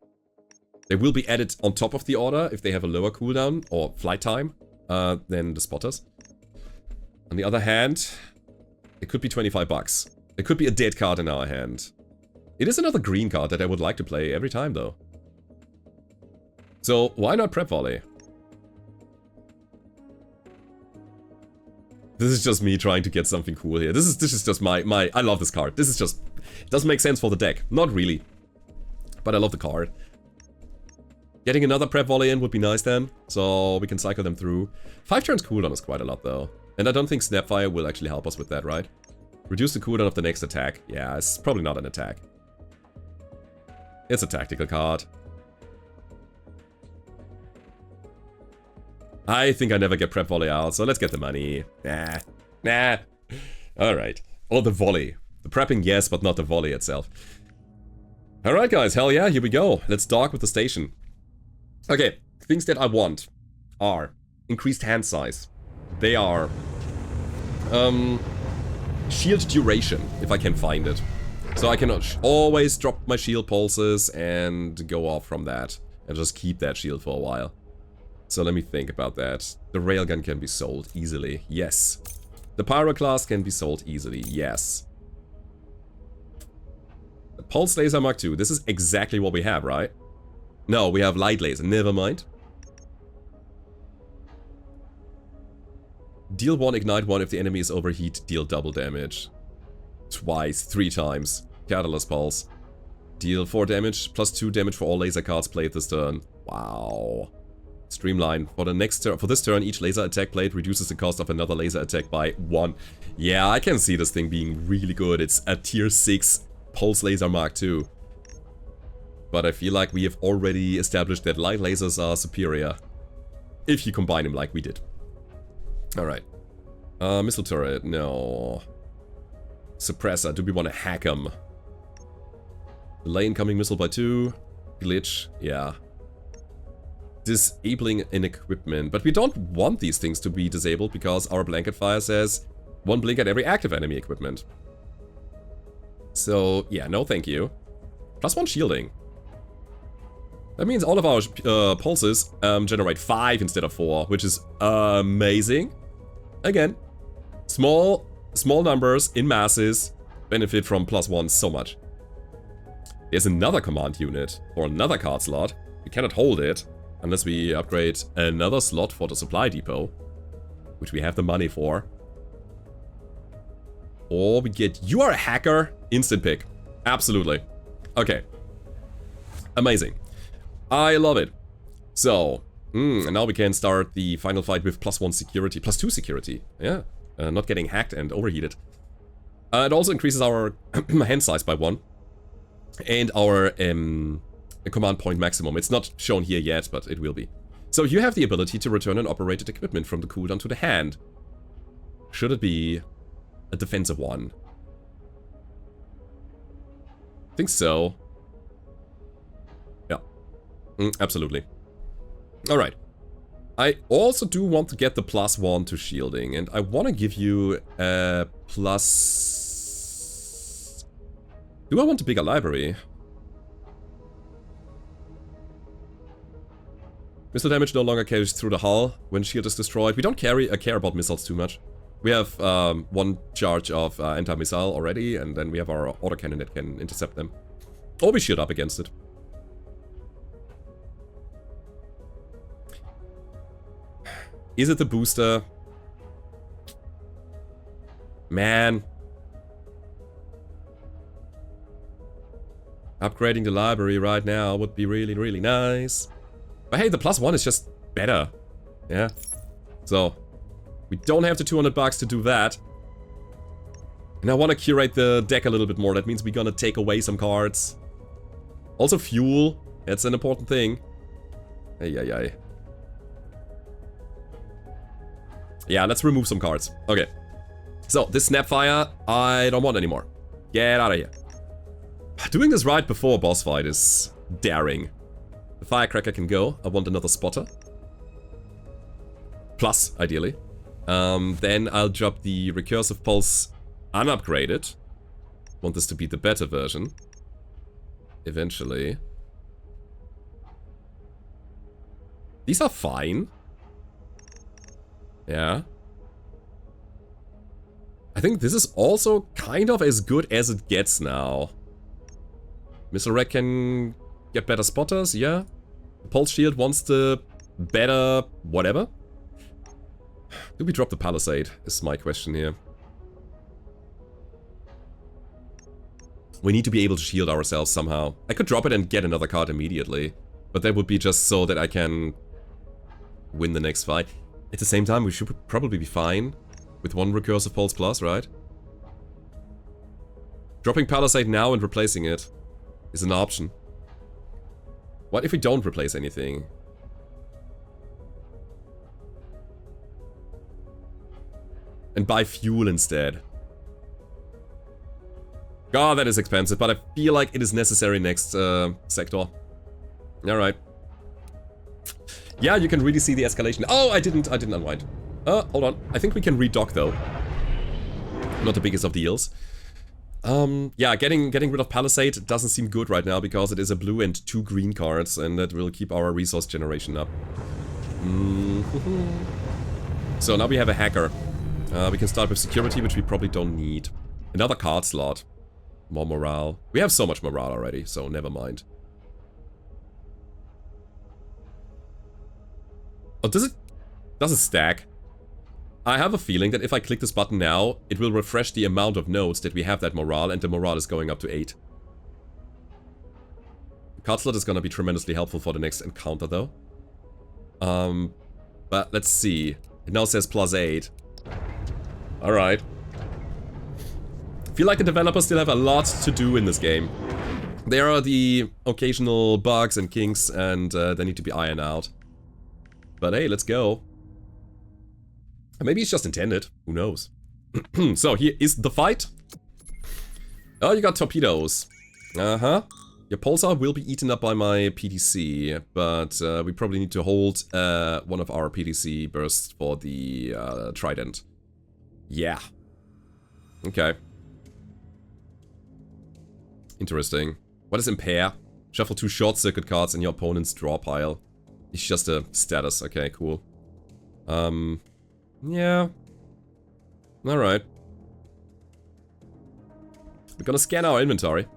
They will be added on top of the order if they have a lower cooldown or flight time than the spotters. On the other hand, it could be 25 bucks. It could be a dead card in our hand. It is another green card that I would like to play every time though. So why not prep volley? This is just me trying to get something cool here. This is just my I love this card. This is just, it doesn't make sense for the deck. Not really. But I love the card. Getting another prep volley in would be nice then, so we can cycle them through. 5 turns cooldown is quite a lot though. And I don't think Snapfire will actually help us with that, right? Reduce the cooldown of the next attack. Yeah, it's probably not an attack. It's a tactical card. I think I never get prep volley out, so let's get the money. Nah. Alright. Or the volley. The prepping, yes, but not the volley itself. Alright guys, hell yeah, here we go. Let's dock with the station. Okay, things that I want are increased hand size. They are shield duration, if I can find it. So I can always drop my shield pulses and go off from that. And just keep that shield for a while. So let me think about that. The railgun can be sold easily, yes. The pyroclast can be sold easily, yes. The pulse laser Mark II, this is exactly what we have, right? No, we have light laser, never mind. Deal 1, ignite 1 if the enemy is overheat, deal double damage. Twice, 3 times. Catalyst pulse. Deal 4 damage, plus 2 damage for all laser cards played this turn. Wow. Streamline. For the next turn, for this turn, each laser attack played reduces the cost of another laser attack by 1. Yeah, I can see this thing being really good. It's a tier 6 pulse laser Mark II. But I feel like we have already established that light lasers are superior. If you combine them like we did. Alright. Missile turret, no. Suppressor, do we want to hack them? Delay incoming missile by 2. Glitch, yeah. Disabling an equipment. But we don't want these things to be disabled because our blanket fire says 1 blink at every active enemy equipment. So, yeah, no thank you. Plus 1 shielding. That means all of our pulses generate 5 instead of 4, which is amazing. Again, small numbers in masses benefit from +1 so much. There's another command unit or another card slot. We cannot hold it unless we upgrade another slot for the supply depot, which we have the money for. Or we get, you are a hacker, instant pick. Absolutely. Okay. Amazing. I love it. So, and now we can start the final fight with +1 security, +2 security. Yeah, not getting hacked and overheated. It also increases our hand size by 1. And our command point maximum. It's not shown here yet, but it will be. So you have the ability to return an operated equipment from the cooldown to the hand. Should it be a defensive one? I think so. Absolutely. Alright. I also do want to get the +1 to shielding, and I want to give you a plus... Do I want a bigger library? Missile damage no longer carries through the hull when shield is destroyed. We don't care about missiles too much. We have 1 charge of anti-missile already, and then we have our autocannon that can intercept them. Or we shield up against it. Is it the booster? Man. Upgrading the library right now would be really, really nice. But hey, the +1 is just better. Yeah. So, we don't have the 200 bucks to do that. And I want to curate the deck a little bit more. That means we're gonna take away some cards. Also fuel. That's an important thing. Ay. Yeah, let's remove some cards. Okay. So, this Snapfire, I don't want anymore. Get out of here. Doing this right before a boss fight is daring. The Firecracker can go. I want another spotter. Plus, ideally. Then I'll drop the Recursive Pulse unupgraded. Want this to be the better version. Eventually. These are fine. Yeah. I think this is also kind of as good as it gets now. Missile Rack can get better spotters, yeah. Pulse Shield wants the better whatever. Do we drop the Palisade, is my question here. We need to be able to shield ourselves somehow. I could drop it and get another card immediately. But that would be just so that I can win the next fight. At the same time, we should probably be fine with one Recursive Pulse Plus, right? Dropping Palisade now and replacing it is an option. What if we don't replace anything? And buy fuel instead. God, that is expensive, but I feel like it is necessary next sector. Alright. Yeah, you can really see the escalation. Oh, I didn't unwind. Hold on. I think we can redock though. Not the biggest of deals. Yeah, getting rid of Palisade doesn't seem good right now because it is a blue and 2 green cards, and that will keep our resource generation up. So now we have a hacker. We can start with security, which we probably don't need. Another card slot. More morale. We have so much morale already, so never mind. Oh, does it stack? I have a feeling that if I click this button now, it will refresh the amount of nodes that we have that morale, and the morale is going up to 8. The card slot is gonna be tremendously helpful for the next encounter though. But let's see. It now says +8. Alright. I feel like the developers still have a lot to do in this game. There are the occasional bugs and kinks, and they need to be ironed out. But hey, let's go. Maybe it's just intended. Who knows? So, here is the fight. Oh, you got torpedoes. Uh-huh. Your pulsar will be eaten up by my PTC, but we probably need to hold one of our PTC bursts for the trident. Yeah. Okay. Interesting. What is impair? Shuffle 2 short circuit cards in your opponent's draw pile. It's just a status. Okay, cool. Yeah. Alright. We're gonna scan our inventory.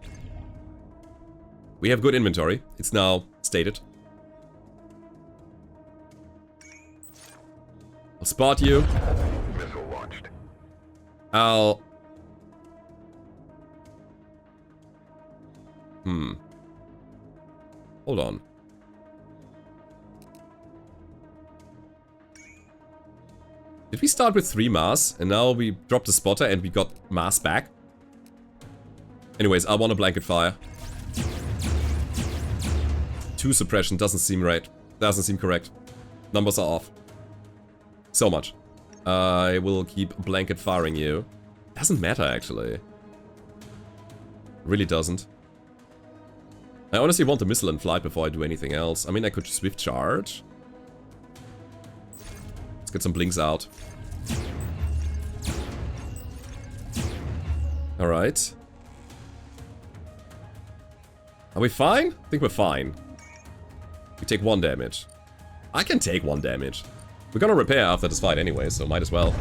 We have good inventory. It's now stated. I'll spot you. Missile launched. I'll... Hold on. Did we start with 3 mass, and now we dropped the spotter and we got mass back? Anyways, I want a blanket fire. 2 suppression doesn't seem right. Doesn't seem correct. Numbers are off. So much. I will keep blanket firing you. Doesn't matter, actually. Really doesn't. I honestly want the missile in flight before I do anything else. I mean, I could swift charge. Let's get some blinks out. Alright. Are we fine? I think we're fine. We take 1 damage. I can take 1 damage. We're gonna repair after this fight anyway, so might as well.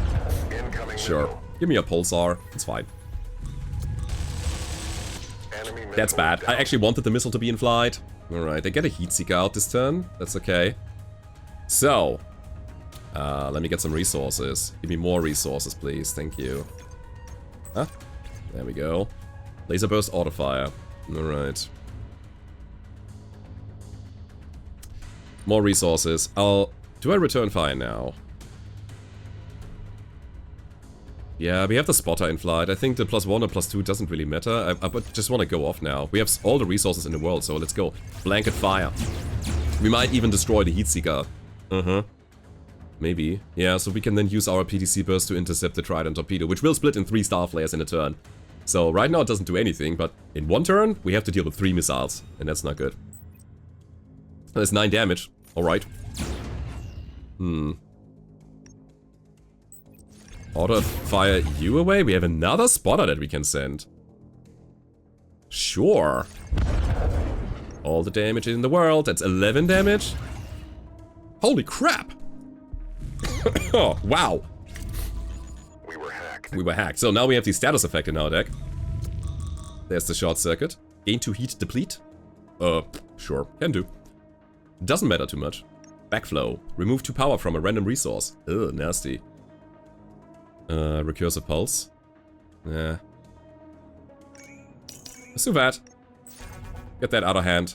Incoming Sure. missile. Give me a pulsar. It's fine. Enemy That's missile bad. down. I actually wanted the missile to be in flight. Alright, they get a heat seeker out this turn. That's okay. So, let me get some resources. Give me more resources, please. Thank you. Huh? There we go. Laser burst auto fire. Alright. More resources. Do I return fire now? Yeah, we have the spotter in flight. I think the +1 or +2 doesn't really matter. I just want to go off now. We have all the resources in the world, so let's go. Blanket fire. We might even destroy the heat seeker. Maybe. Yeah, so we can then use our PTC burst to intercept the trident torpedo, which will split in 3 star flares in a turn. So right now it doesn't do anything, but in 1 turn we have to deal with 3 missiles, and that's not good. That's 9 damage. Alright. Auto fire you away? We have another spotter that we can send. Sure. All the damage in the world. That's 11 damage. Holy crap! Oh, wow. We were hacked. We were hacked. So now we have the status effect in our deck. There's the short circuit. Gain 2 heat deplete. Sure. Can do. Doesn't matter too much. Backflow. Remove 2 power from a random resource. Ugh, nasty. Recursive pulse. Yeah. Let's do that. Get that out of hand.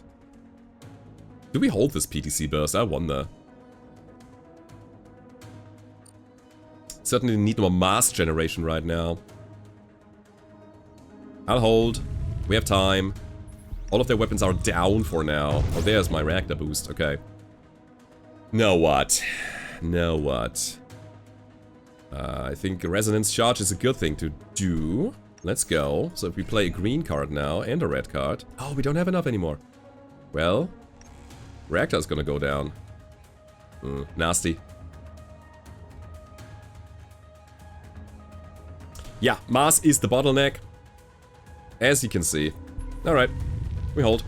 Do we hold this PTC burst? I wonder. Certainly need more mass generation right now. I'll hold. We have time. All of their weapons are down for now. Oh, there's my reactor boost. Okay. Now what? Now what? I think resonance charge is a good thing to do. Let's go. So if we play a green card now and a red card. Oh, we don't have enough anymore. Well, reactor is gonna go down. Nasty. Yeah, mass is the bottleneck. As you can see. Alright, we hold.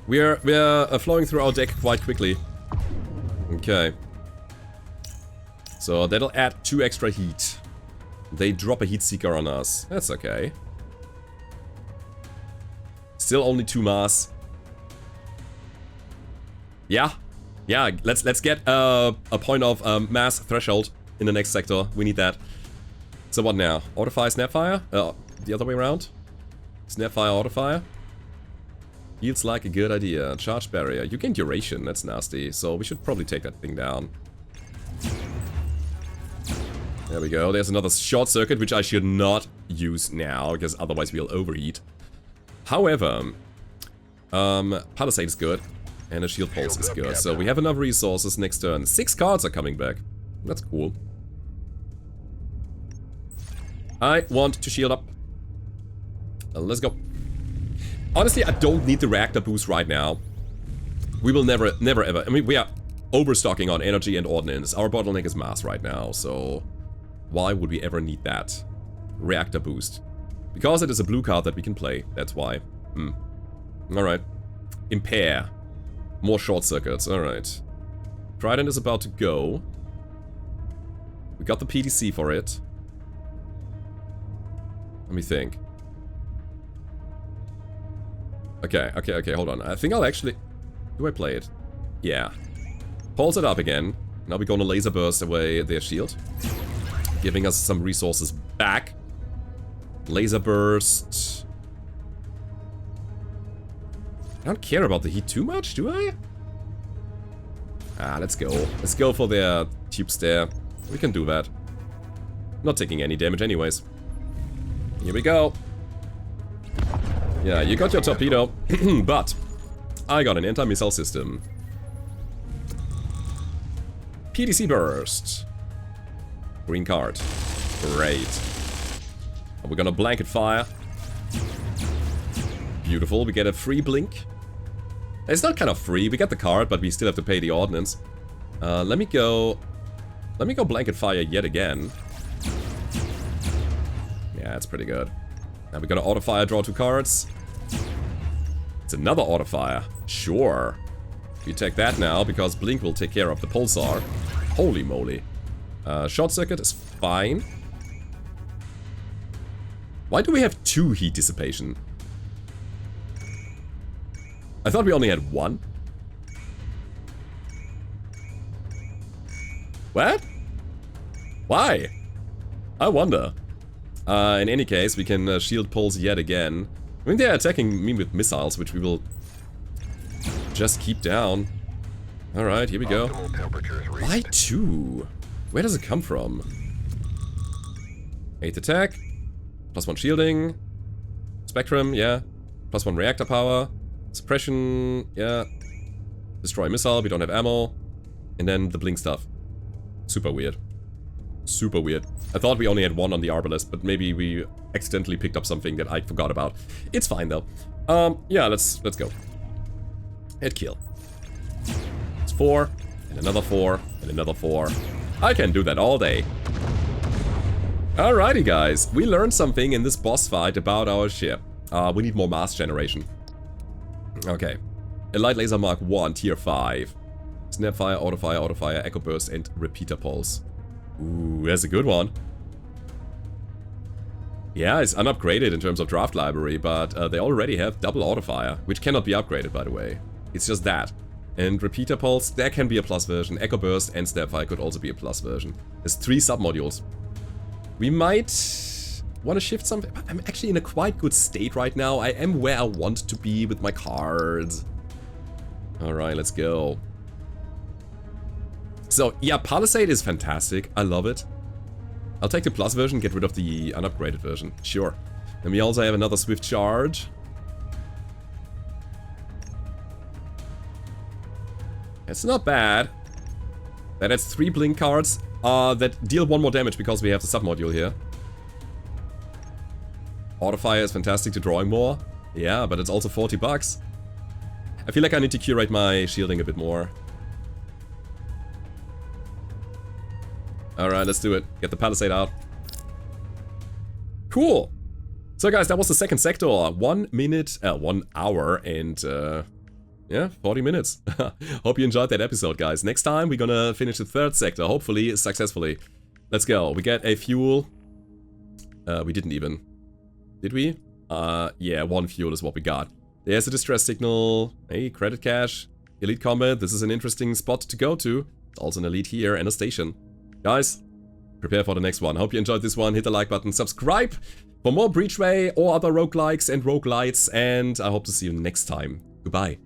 We're flowing through our deck quite quickly. Okay. So that'll add 2 extra heat. They drop a heat seeker on us. That's okay. Still only 2 mass. Yeah. Yeah, let's get a point of mass threshold in the next sector. We need that. So what now? Autofire, Snapfire? The other way around? Snapfire, Autofire? Feels like a good idea. Charge barrier. You gain duration. That's nasty. So we should probably take that thing down. There we go. There's another short circuit, which I should not use now, because otherwise we'll overheat. However, Palisade is good, and a Shield Pulse is good. So we have enough resources next turn. 6 cards are coming back. That's cool. I want to shield up. Let's go. Honestly, I don't need the reactor boost right now. We will never ever... I mean, we are overstocking on energy and ordnance. Our bottleneck is mass right now, so... why would we ever need that? Reactor boost. Because it is a blue card that we can play. That's why. Alright. Impair. More short circuits. Alright. Trident is about to go. We got the PTC for it. Let me think. Okay, hold on. I think I'll actually... do I play it? Yeah. Pulse it up again. Now we're gonna laser burst away their shield. Giving us some resources back. Laser burst. I don't care about the heat too much, do I? Ah, let's go. Let's go for their tubes there. We can do that. Not taking any damage anyways. Here we go. Yeah, you got your torpedo, but I got an anti-missile system. PTC burst. Green card. Great. We're gonna blanket fire. Beautiful, we get a free blink. It's not kind of free, we get the card, but we still have to pay the ordnance. Let me go blanket fire yet again. Yeah, that's pretty good. Now we're gonna auto fire, draw 2 cards. It's another auto fire. Sure. We take that now, because blink will take care of the pulsar. Holy moly. Short circuit is fine. Why do we have 2 heat dissipation? I thought we only had 1. What? Why? I wonder. In any case, we can shield pulse yet again. I mean, they're attacking me with missiles, which we will just keep down. Alright, here we go. Why 2? Where does it come from? 8th attack. +1 shielding. Spectrum, yeah. +1 reactor power. Suppression, yeah. Destroy missile, we don't have ammo. And then the blink stuff. Super weird. Super weird. I thought we only had 1 on the Arbalest, but maybe we accidentally picked up something that I forgot about. It's fine though. Yeah, let's go. Hit kill. It's 4, and another 4, and another 4. I can do that all day. Alrighty guys, we learned something in this boss fight about our ship. We need more mass generation. Okay. A light laser mark 1, tier 5. Snapfire, autofire, echo burst, and repeater pulse. Ooh, that's a good one. Yeah, it's unupgraded in terms of draft library, but they already have double autofire, which cannot be upgraded, by the way. It's just that. And repeater pulse, there can be a plus version. Echo burst and snapfire could also be a plus version. There's 3 submodules. We might want to shift something. I'm actually in a quite good state right now. I am where I want to be with my cards. Alright, let's go. So, yeah, Palisade is fantastic. I love it. I'll take the plus version, get rid of the unupgraded version. Sure. And we also have another swift charge. It's not bad. That adds 3 blink cards that deal 1 more damage because we have the submodule here. Autofire is fantastic to drawing more. Yeah, but it's also 40 bucks. I feel like I need to curate my shielding a bit more. Alright, let's do it. Get the Palisade out. Cool! So guys, that was the second sector. 1 minute, 1 hour and yeah, 40 minutes. Hope you enjoyed that episode, guys. Next time we're gonna finish the third sector, hopefully successfully. Let's go. We get a fuel. We didn't even. Did we? Yeah, 1 fuel is what we got. There's a distress signal. Hey, credit cache. Elite combat. This is an interesting spot to go to. It's also an elite here and a station. Guys, prepare for the next one. Hope you enjoyed this one. Hit the like button, subscribe for more Breachway or other roguelikes and roguelites, and I hope to see you next time. Goodbye.